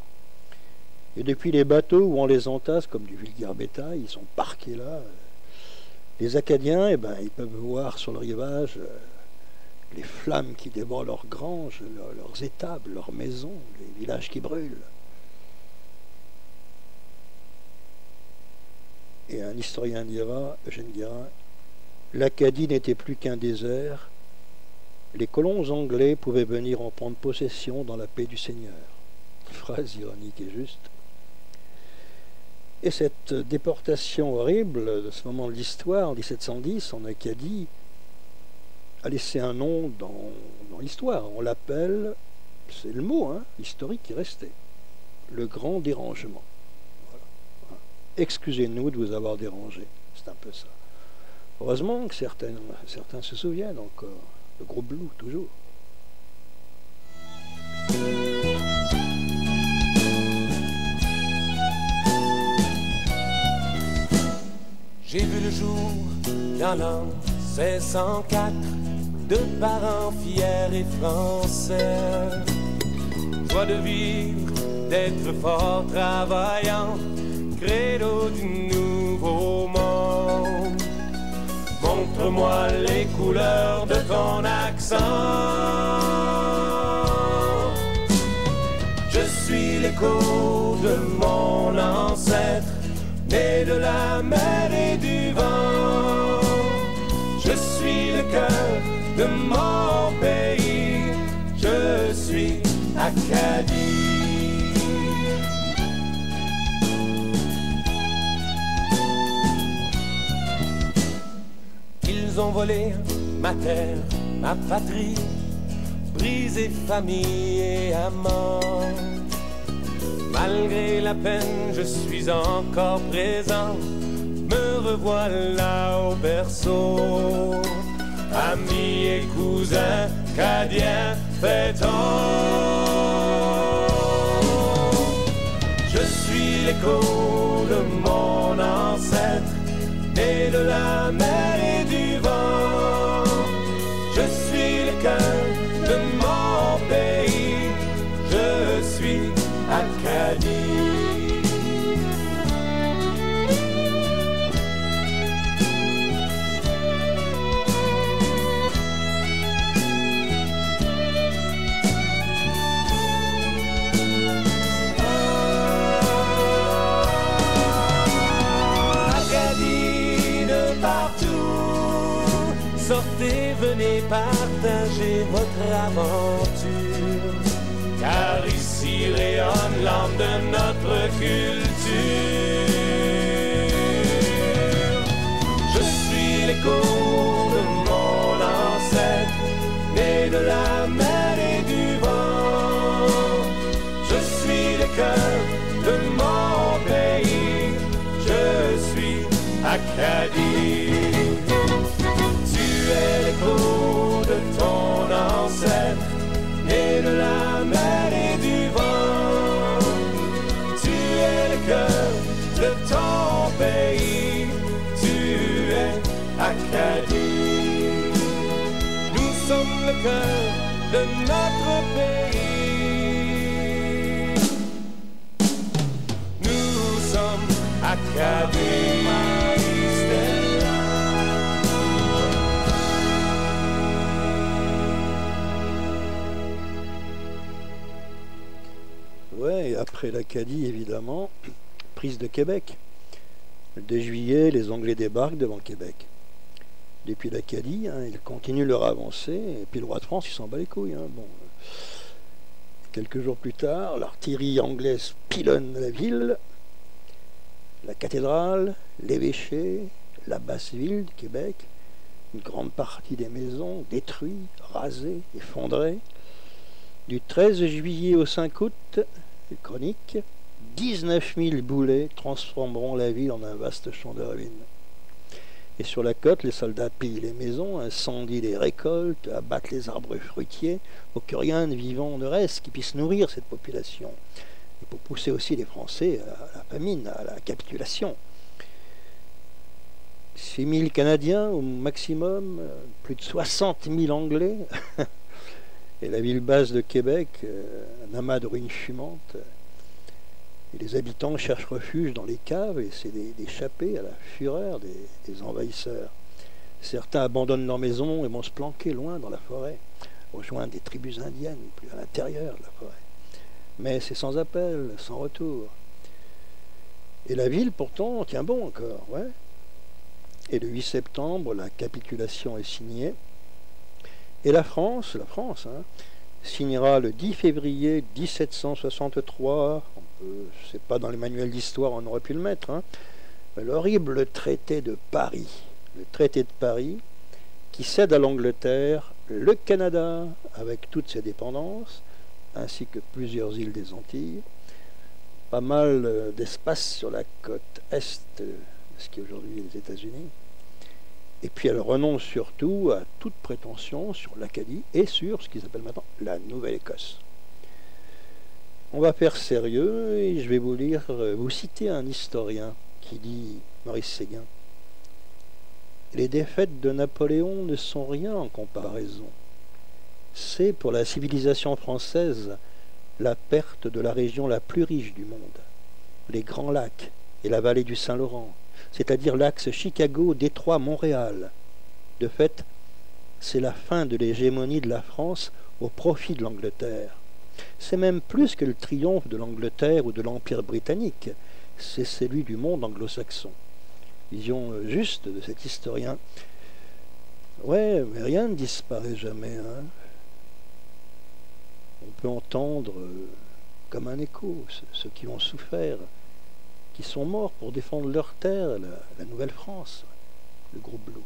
Et depuis les bateaux où on les entasse comme du vulgaire bétail, ils sont parqués là. Les Acadiens, eh ben, ils peuvent voir sur le rivage les flammes qui dévorent leurs granges, leurs étables, leurs maisons, les villages qui brûlent. Et un historien dira, Eugène Guérin, l'Acadie n'était plus qu'un désert. Les colons anglais pouvaient venir en prendre possession dans la paix du Seigneur. Phrase ironique et juste. Et cette déportation horrible de ce moment de l'histoire, en 1710, en Acadie, a laissé un nom dans l'histoire. On l'appelle, c'est le mot historique qui est resté, le grand dérangement. Voilà. Excusez-nous de vous avoir dérangé, c'est un peu ça. Heureusement que certains se souviennent encore. Le groupe Blue, toujours. J'ai vu le jour dans l'an 1604, deux parents fiers et français. Joie de vivre, d'être fort travaillant, credo du nouveau monde. Montre-moi les couleurs de ton accent. Je suis l'écho de mon ancêtre, né de la mer et du vent. Je suis le cœur de mon pays, je suis Acadie. Ils ont volé ma terre, ma patrie, brisé famille et amant. Malgré la peine, je suis encore présent, me revoilà au berceau. Amis et cousins, Acadiens, fêtons. Je suis l'écho de mon ancêtre, né de la mer et du vent. Je suis le cœur de mon pays, je suis Acadie. Sortez, venez partager votre aventure, car ici rayonne l'âme de notre culture. Je suis l'écho de mon ancêtre, né de la mer et du vent. Acadie. Tu es l'écho de ton ancêtre et de la mer et du vent. Tu es le cœur de ton pays. Tu es Acadie. Nous sommes le cœur de notre pays. Nous sommes Acadie. Ouais, et après l'Acadie, évidemment, prise de Québec. Le 2 juillet, les Anglais débarquent devant Québec. Depuis l'Acadie, ils continuent leur avancée, et puis le roi de France, il s'en bat les couilles. Bon, quelques jours plus tard, l'artillerie anglaise pilonne la ville, la cathédrale, l'évêché, la basse ville de Québec, une grande partie des maisons détruites, rasées, effondrées. Du 13 juillet au 5 août, chronique, 19 000 boulets transformeront la ville en un vaste champ de ruines. Et sur la côte, les soldats pillent les maisons, incendient les récoltes, abattent les arbres fruitiers, pour que rien de vivant ne reste qui puisse nourrir cette population. Et pour pousser aussi les Français à la famine, à la capitulation. 6 000 Canadiens au maximum, plus de 60 000 Anglais. Et la ville basse de Québec, un amas de ruines fumantes. Et les habitants cherchent refuge dans les caves et essaient d'échapper à la fureur des envahisseurs. Certains abandonnent leur maison et vont se planquer loin dans la forêt, rejoindre des tribus indiennes, plus à l'intérieur de la forêt. Mais c'est sans appel, sans retour. Et la ville, pourtant, tient bon encore, ouais. Et le 8 septembre, la capitulation est signée. Et la France, signera le 10 février 1763, c'est pas dans les manuels d'histoire, on aurait pu le mettre, l'horrible traité de Paris. Le traité de Paris qui cède à l'Angleterre le Canada avec toutes ses dépendances, ainsi que plusieurs îles des Antilles, pas mal d'espace sur la côte est de ce qui est aujourd'hui les États-Unis. Et puis elle renonce surtout à toute prétention sur l'Acadie et sur ce qu'ils appellent maintenant la Nouvelle-Écosse. On va faire sérieux et je vais vous citer un historien qui dit, Maurice Séguin, les défaites de Napoléon ne sont rien en comparaison. C'est pour la civilisation française la perte de la région la plus riche du monde, les Grands Lacs et la vallée du Saint-Laurent, c'est-à-dire l'axe Chicago-Détroit-Montréal. De fait, c'est la fin de l'hégémonie de la France au profit de l'Angleterre. C'est même plus que le triomphe de l'Angleterre ou de l'Empire britannique, c'est celui du monde anglo-saxon. Vision juste de cet historien. Ouais, mais rien ne disparaît jamais. On peut entendre comme un écho ceux qui ont souffert, qui sont morts pour défendre leur terre, la Nouvelle-France, le groupe Blue.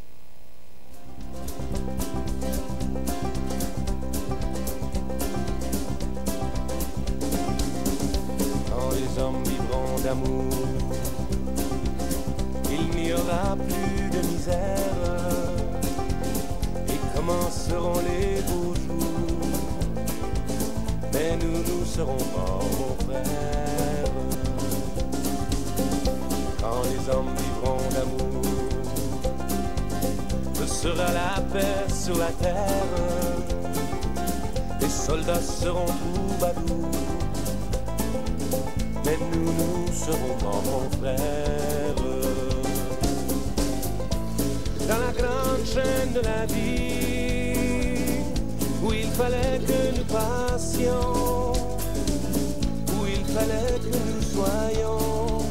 Quand les hommes vivront d'amour, il n'y aura plus de misère, et commenceront les beaux jours, mais nous serons morts, mon frère. Quand les hommes vivront d'amour, ce sera la paix sur la terre. Les soldats seront troubadours, mais nous serons morts, mon frère. Dans la grande chaîne de la vie, où il fallait que nous passions, où il fallait que nous soyons,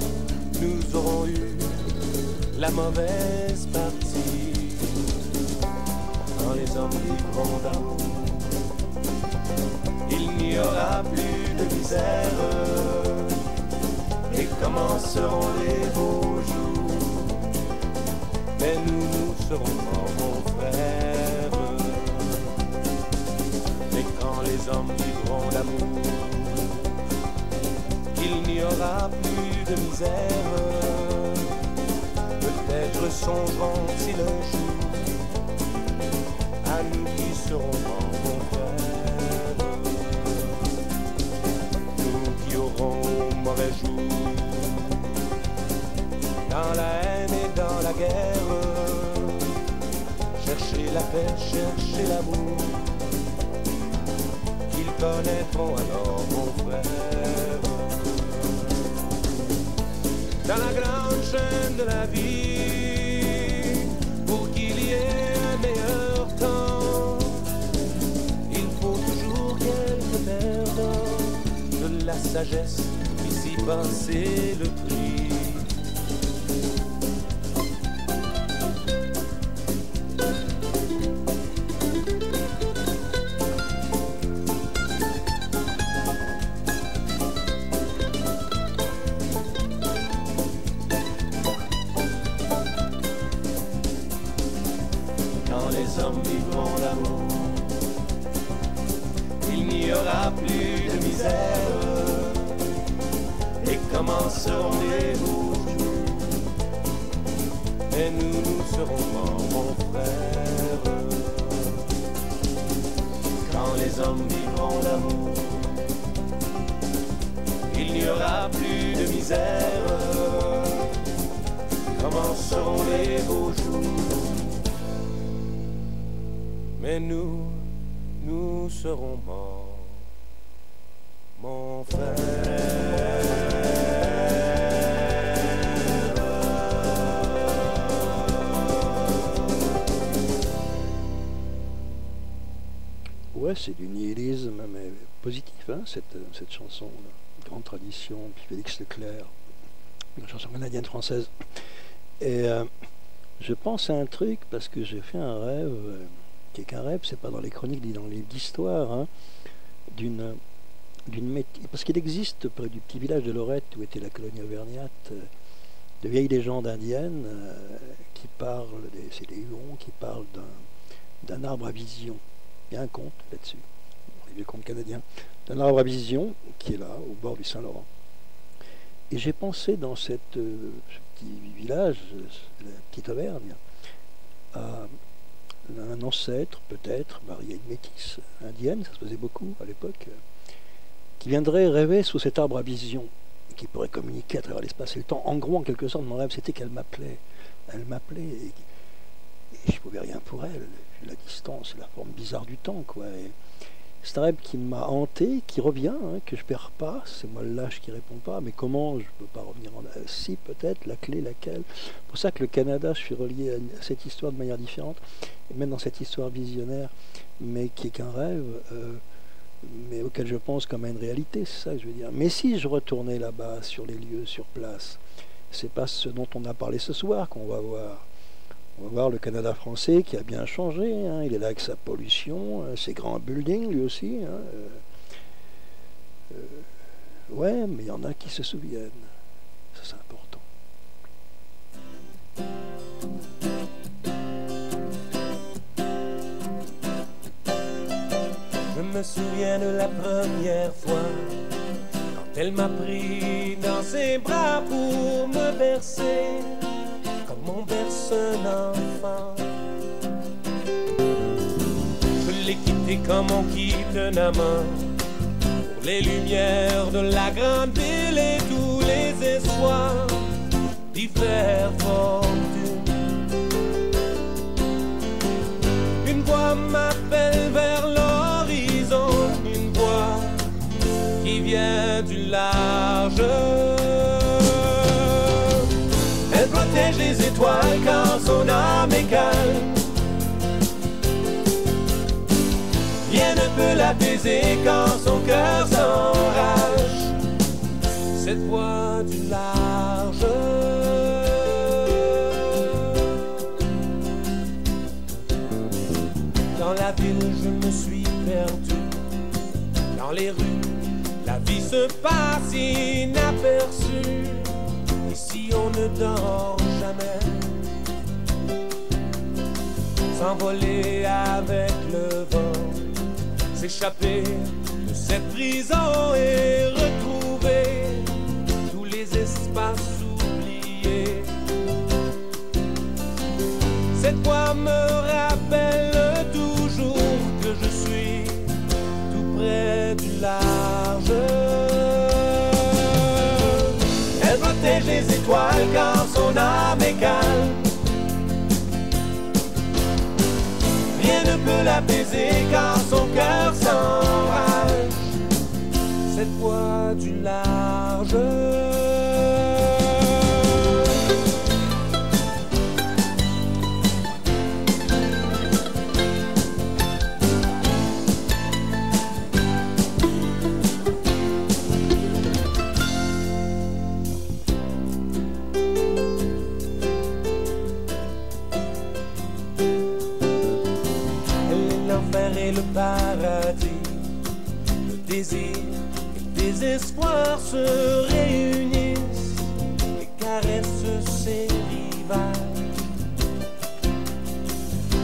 nous aurons eu la mauvaise partie. Quand les hommes vivront d'amour, il n'y aura plus de misère, et commenceront les beaux jours, mais nous serons morts, mon frère. Mais quand les hommes vivront d'amour, il n'y aura plus de misère, peut-être songeront si le jour à nous qui serons grands frères, nous qui aurons mauvais jour dans la haine et dans la guerre, chercher la paix, chercher l'amour, qu'ils connaîtront alors mon frère. Dans la grande chaîne de la vie, pour qu'il y ait un meilleur temps, il faut toujours quelques perdants de la sagesse, ici passer le prix. Mais nous serons morts, mon frère. Ouais, c'est du nihilisme, mais positif, hein, cette chanson, grande tradition, puis Félix Leclerc, une chanson canadienne-française. Et je pense à un truc, parce que j'ai fait un rêve... qui est qu'un rêve, c'est pas dans les chroniques, ni dans les livres d'histoire, hein, parce qu'il existe près du petit village de Lorette, où était la colonie auvergnate, de vieilles légendes indiennes qui parlent, c'est des Hurons qui parlent d'un arbre à vision. Il y a un conte là-dessus, les vieux contes canadiens, d'un arbre à vision qui est là, au bord du Saint-Laurent. Et j'ai pensé dans ce petit village, la petite Auvergne, à un ancêtre, peut-être, marié à une métisse indienne, ça se faisait beaucoup à l'époque, qui viendrait rêver sous cet arbre à vision, et qui pourrait communiquer à travers l'espace et le temps. En gros, en quelque sorte, mon rêve, c'était qu'elle m'appelait. Elle m'appelait, et je ne pouvais rien pour elle. La distance, la forme bizarre du temps, quoi. Et c'est un rêve qui m'a hanté, qui revient, hein, que je perds pas. C'est moi le lâche qui répond pas. Mais comment je peux pas revenir en... Si, peut-être, la clé, laquelle. C'est pour ça que le Canada, je suis relié à cette histoire de manière différente. Et même dans cette histoire visionnaire, mais qui est qu'un rêve, mais auquel je pense comme à une réalité, c'est ça que je veux dire. Mais si je retournais là-bas, sur les lieux, sur place, c'est pas ce dont on a parlé ce soir qu'on va voir. On va voir le Canada français qui a bien changé, hein. Il est là avec sa pollution, ses grands buildings lui aussi, hein. Ouais, mais il y en a qui se souviennent. Ça, c'est important. Je me souviens de la première fois quand elle m'a pris dans ses bras pour me bercer comme on berce un enfant. Je l'ai quitté comme on quitte un amant pour les lumières de la grande ville et tous les espoirs d'y faire fortune. Une voix m'appelle vers l'horizon, une voix qui vient du large. Elle protège les étoiles quand son âme est calme. Rien ne peut l'apaiser quand son cœur s'enrage. Cette voix du large. Dans la ville, je me suis perdu. Dans les rues, la vie se passe inaperçue. Ici, on ne dort jamais. S'envoler avec le vent, s'échapper de cette prison et retrouver tous les espaces oubliés Cette voix me rappelle toujours que je suis tout près du large. Elle protège les étoiles quand son âme est calme. Rien ne peut l'apaiser quand son cœur s'enrage. Cette voix du large. Le paradis, le désir et le désespoir se réunissent et caressent ses rivages.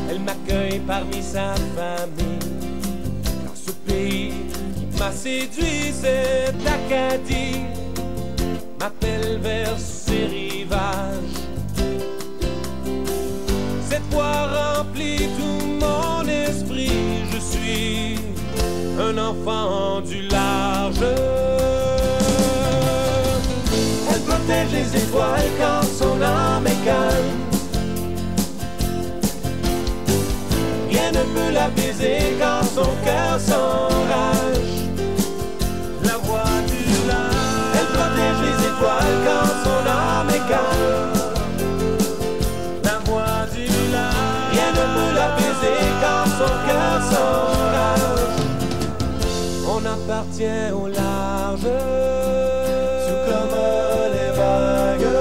Elle m'accueille parmi sa famille. Dans ce pays qui m'a séduit, cette Acadie m'appelle vers ses rivages. Cette voix remplit tout mon esprit. Je suis un enfant du large. Elle protège les étoiles quand son âme est calme. Rien ne peut l'apaiser quand son cœur s'enrage. La voix du large. Elle protège les étoiles quand son âme est calme. Rien ne peut l'apaiser quand son cœur s'enrage. On appartient au large, tout comme les vagues.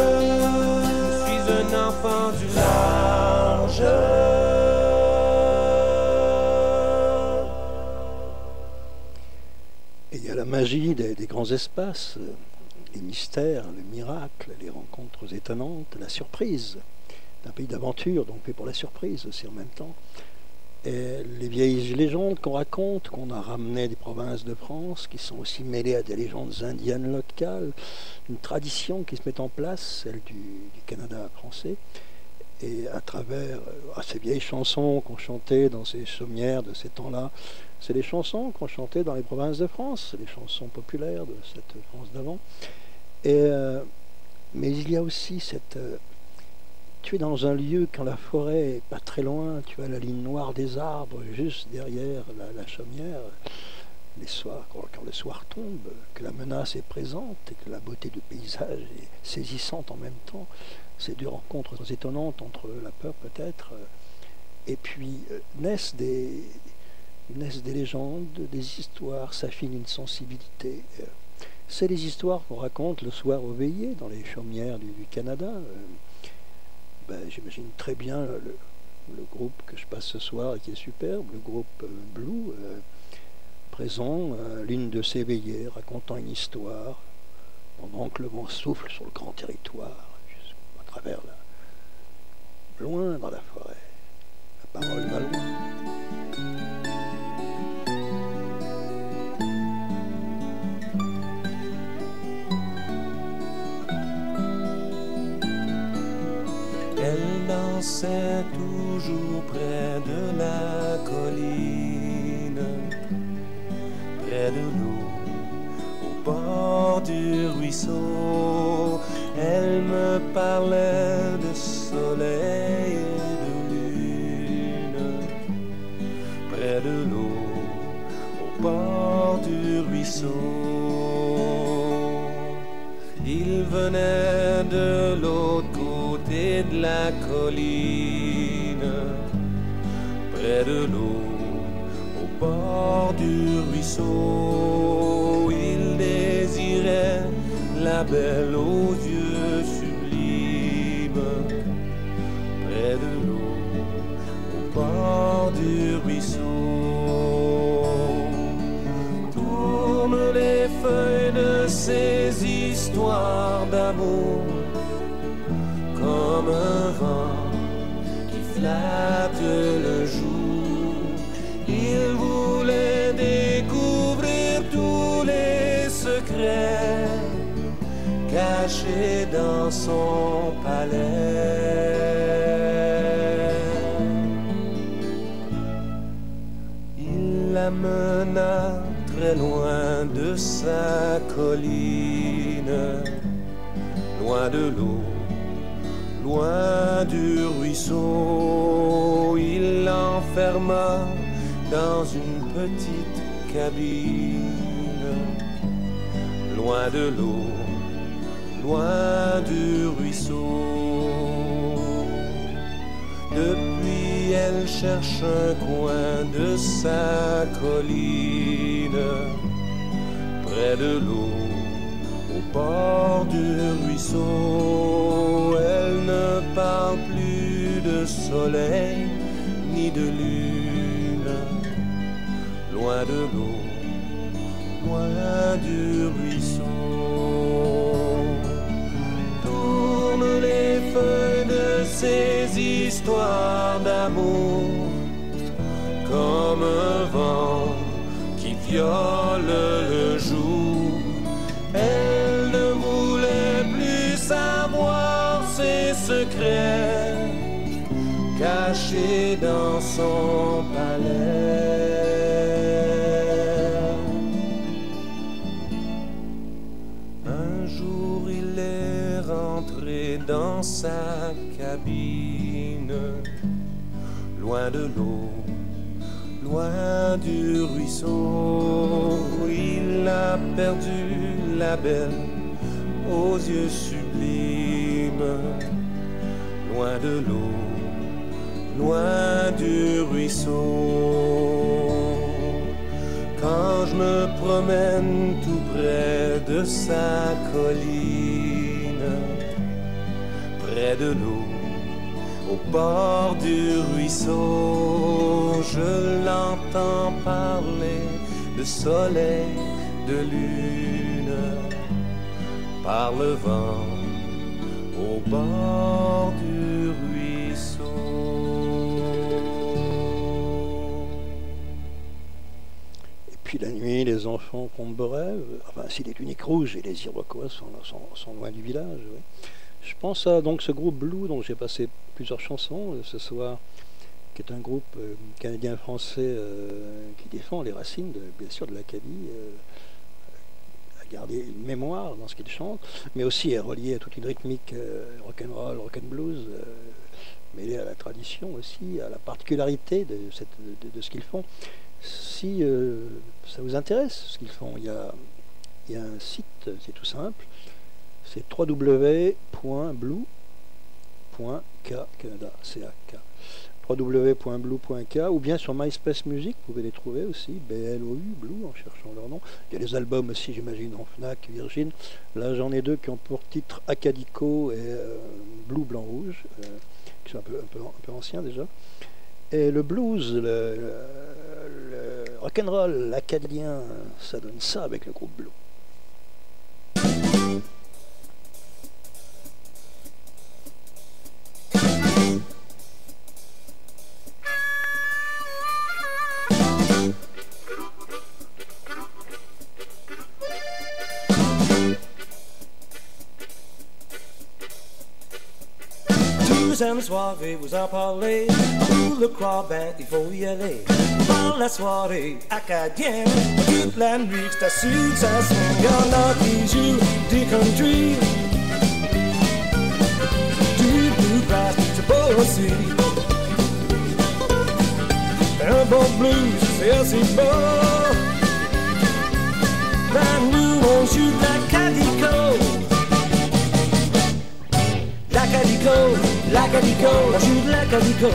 Je suis un enfant du large. Et il y a la magie des grands espaces, les mystères, le miracle, les rencontres étonnantes, la surprise. Un pays d'aventure, donc fait pour la surprise aussi en même temps. Et les vieilles légendes qu'on raconte, qu'on a ramenées des provinces de France, qui sont aussi mêlées à des légendes indiennes locales, une tradition qui se met en place, celle du Canada français, et à travers ces vieilles chansons qu'on chantait dans ces chaumières de ces temps-là, c'est les chansons qu'on chantait dans les provinces de France, les chansons populaires de cette France d'avant. Mais il y a aussi cette... Tu es dans un lieu quand la forêt est pas très loin, tu as la ligne noire des arbres juste derrière la chaumière. Les soirs, quand le soir tombe, que la menace est présente et que la beauté du paysage est saisissante en même temps, ces deux rencontres étonnantes entre la peur peut-être, et puis naissent des légendes, des histoires, s'affine une sensibilité. C'est les histoires qu'on raconte le soir aux veillées dans les chaumières du Canada. J'imagine très bien le groupe que je passe ce soir et qui est superbe, le groupe Blue, présent à l'une de ces veillées, racontant une histoire, pendant que le vent souffle sur le grand territoire, à travers loin dans la forêt. La parole va loin. Elle dansait toujours près de la colline, près de l'eau, au bord du ruisseau. Elle me parlait de soleil et de lune, près de l'eau, au bord du ruisseau. Il venait de l'autre côté de la colline, près de l'eau, au bord du ruisseau. Il désirait la belle aux yeux sublimes, près de l'eau, au bord du ruisseau. Tourne les feuilles de ces histoires d'amour comme un vent qui flatte le jour. Il voulait découvrir tous les secrets cachés dans son palais. l'amena très loin de sa colline, loin de l'eau, loin du ruisseau. Il l'enferma dans une petite cabine, loin de l'eau, loin du ruisseau. Depuis, elle cherche un coin de sa colline, près de l'eau, au bord du ruisseau. Elle ne parle plus de soleil ni de lune, loin de l'eau, loin du ruisseau. Tourne les feuilles de ces histoires d'amour comme un vent qui viole le jour. Elle ne voulait plus savoir ses secrets cachés dans son palais. Un jour il est rentré dans sa cabine, loin de l'eau, loin du ruisseau. Il a perdu la belle aux yeux sublimes, loin de l'eau, loin du ruisseau. Quand je me promène tout près de sa colline, près de l'eau, au bord du ruisseau, je l'entends parler de soleil, de lune, par le vent, au bord du ruisseau. Et puis la nuit, les enfants combrèvent. Enfin, si les tuniques rouges et les Iroquois sont loin du village. Oui. Je pense à donc ce groupe Blue dont j'ai passé plusieurs chansons ce soir, qui est un groupe canadien-français qui défend les racines, bien sûr, de l'Acadie, à garder une mémoire dans ce qu'il chante, mais aussi est relié à toute une rythmique rock'n'roll, rock'n'blues, mêlée à la tradition aussi, à la particularité de ce qu'ils font. Si ça vous intéresse ce qu'ils font, il y a un site, c'est tout simple, c'est www.blue.k Canada, C-A-K, www.blue.k, ou bien sur MySpace Music, vous pouvez les trouver aussi, B-L-O-U, Blue, en cherchant leur nom. Il y a les albums aussi, j'imagine, en Fnac, Virgin. Là, j'en ai deux qui ont pour titre Acadico et Blue, Blanc, Rouge, qui sont un peu anciens déjà. Et le blues, le rock'n'roll acadien, ça donne ça avec le groupe Blue. Deuxième soirée, vous en parlez, tout le croix-bain, il faut y aller. Dans la soirée acadienne, toute la nuit, c'est assis que ça swing. Y'en a qui jouent du country, du bluegrass, c'est beau aussi. Un bon blues, c'est assez beau. Ben nous, on joue de l'Acadico. L'Acadico, l'Acadico, on joue de l'Acadico,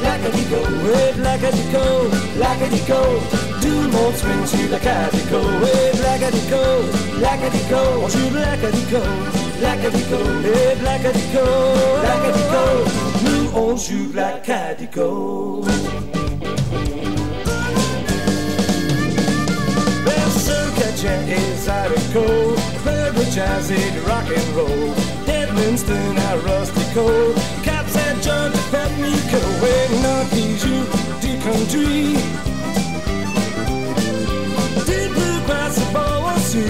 l'Acadico, oui, de l'Acadico, l'Acadico, tout le monde swing sur l'Acadico, oui, de l'Acadico, l'Acadico, on joue de l'Acadico, l'Acadico, oui, de l'Acadico, l'Acadico, nous on joue de l'Acadico. Acadien et Zydeco, club de jazz et de rock and roll. Winston à Rustico, Caps and John de Pepnico, et non qui joue du country. Du bluegrass c'est beau aussi.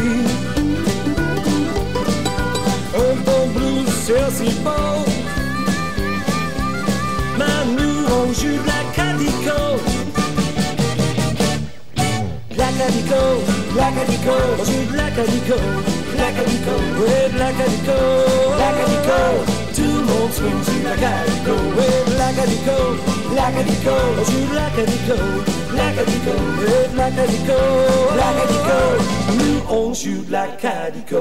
Un bon blues c'est aussi beau. Mais nous on joue de l'Acadico. Lacadico, on joue de l'acadico, l'acadico, ouais, de l'acadico, l'acadico, tout le monde swing sur l'acadico, ouais, de l'acadico, l'acadico, on joue de l'acadico, l'acadico, ouais, de l'acadico, l'acadico, nous on joue de l'acadico.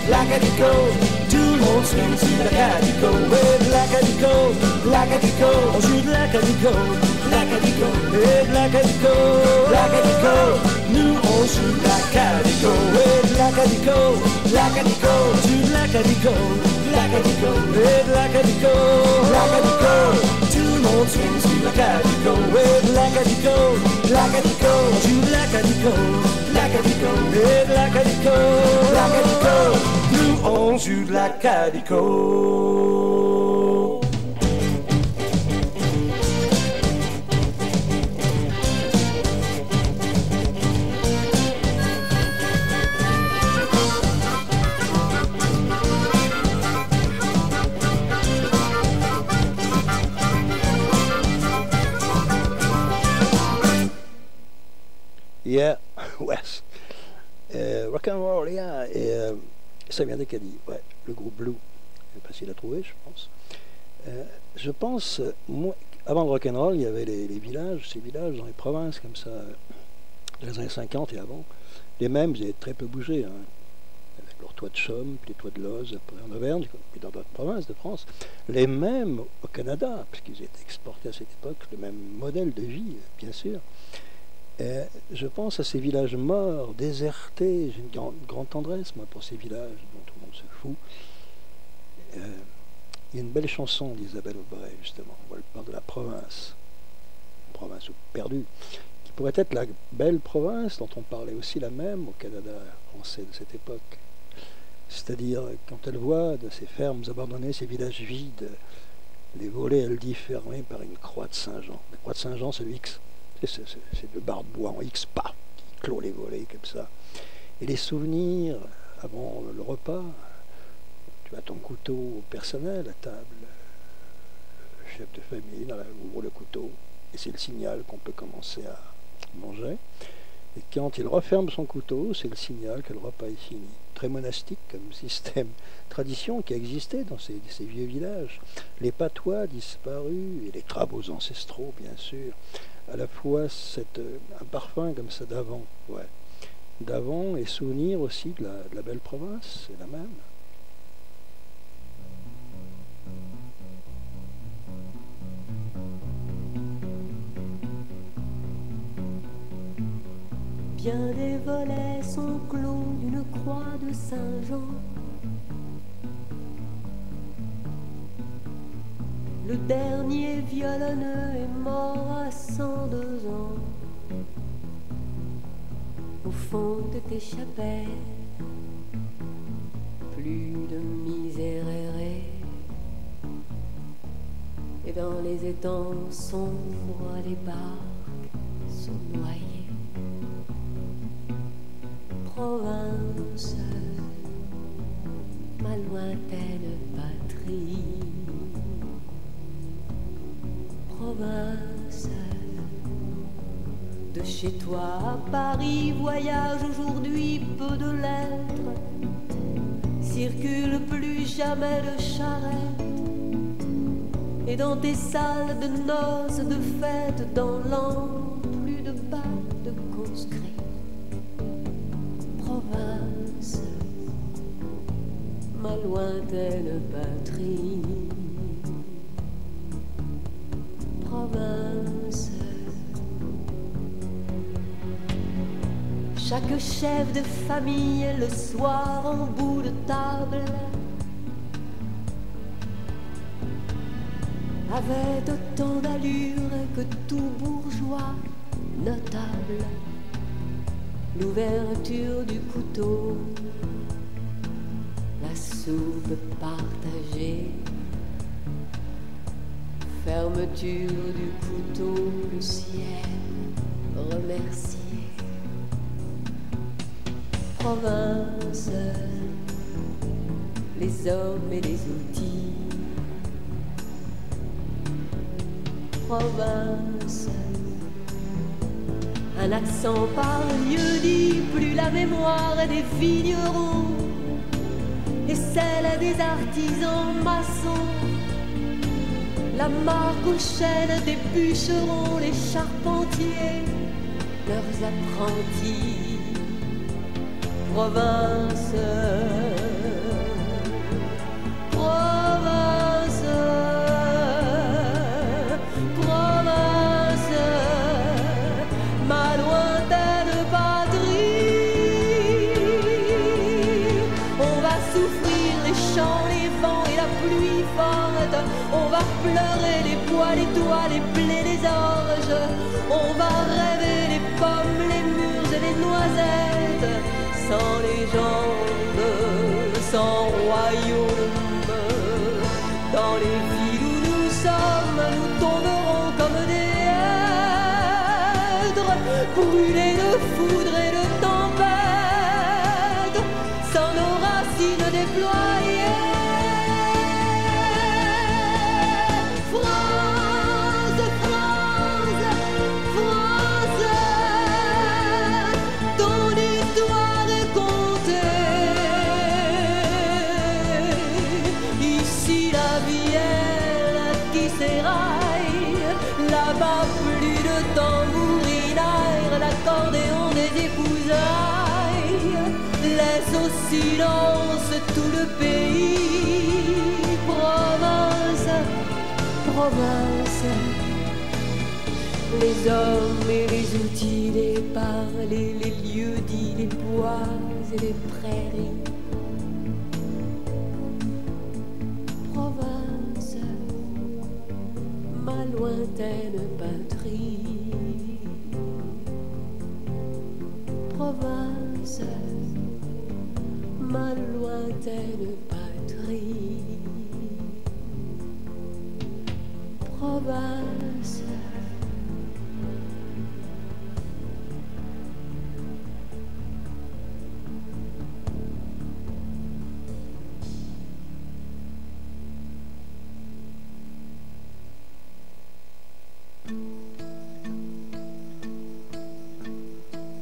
Lacadico, tout le monde swing sur l'acadico, ouais, de l'acadico, l'acadico, on joue de l'acadico, l'acadico, ouais, de l'acadico, l'acadico, nous on joue de l'acadico, ouais, de l'acadico, l'acadico, on joue de l'acadico, l'acadico, ouais, de l'acadico, l'acadico, tout le monde swing sur l'acadico, ouais, de l'acadico, l'acadico, on joue de l'acadico, l'acadico, ouais, de l'acadico, l'acadico, nous on joue de l'acadico. Yeah, West. Rock'n'roll, yeah. Et ça vient d'Acadie, ouais. Le groupe Blue. C'est facile à trouver, je pense. Je pense, moi, avant le rock'n'roll, il y avait les villages, ces villages dans les provinces, comme ça, dans les années 50 et avant. Les mêmes, ils avaient très peu bougé, hein, avec leurs toits de chaume, puis les toits de Loz, après en Auvergne, puis dans d'autres provinces de France. Les mêmes au Canada, puisqu'ils étaient exportés à cette époque, le même modèle de vie, bien sûr. Je pense à ces villages morts, désertés. J'ai une grande tendresse, moi, pour ces villages dont tout le monde se fout. Il y a une belle chanson d'Isabelle Aubray, justement, où elle parle de la province, une province perdue, qui pourrait être la belle province dont on parlait aussi la même au Canada français de cette époque. C'est-à-dire, quand elle voit de ces fermes abandonnées, ces villages vides, les volets, elle dit, fermés par une croix de Saint-Jean. La croix de Saint-Jean, c'est le X. C'est le barre de bois en X, pas, qui clôt les volets comme ça. Et les souvenirs, avant le repas, tu as ton couteau personnel à table, le chef de famille ouvre le couteau, et c'est le signal qu'on peut commencer à manger. Et quand il referme son couteau, c'est le signal que le repas est fini. Très monastique comme système, tradition qui existait dans ces vieux villages. Les patois disparus et les travaux ancestraux, bien sûr. À la fois un parfum comme ça d'avant, ouais. D'avant et souvenir aussi de la belle province, c'est la même. Bien des volets sont clos d'une croix de Saint-Jean. Le dernier violonneux est mort à 102 ans. Au fond de tes chapelles, plus de misérérés. Et dans les étangs sombres, les barques sont noyées. Province, ma lointaine patrie. Province, de chez toi à Paris voyage aujourd'hui peu de lettres, circule plus jamais de charrette, et dans tes salles de noces, de fêtes, dans l'an, plus de bals de concert. lointaine patrie. Province. Chaque chef de famille le soir en bout de table avait autant d'allure que tout bourgeois notable. L'ouverture du couteau, la soupe partagée, fermeture du couteau, le ciel remercié. Province, les hommes et les outils. Province, un accent par lieu dit, plus la mémoire des vignerons et celle des artisans maçons, la marque aux chaînes des bûcherons, les charpentiers, leurs apprentis. Province, province, province, ma lointaine patrie. On va souffrir les champs, les vents et la pluie forte. On va pleurer les pois, les doigts, les blés, les orges. On va rêver les pommes, les mûres et les noisettes. Sans légende, sans royaume, dans les villes où nous sommes, nous tomberons comme des hêtres, brûlés de foudre et de tempête, sans nos racines déployées. France, France, France, ton histoire ici la vielle qui s'éraille, là-bas plus de tambourinaire, l'accordéon des épousailles laisse au silence tout le pays. Province, province, les hommes et les outils, les parler, les lieux dits, les bois et les prairies. Province, ma lointaine patrie. Province, ma lointaine patrie. Province.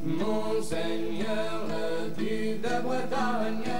Monseigneur le duc de Bretagne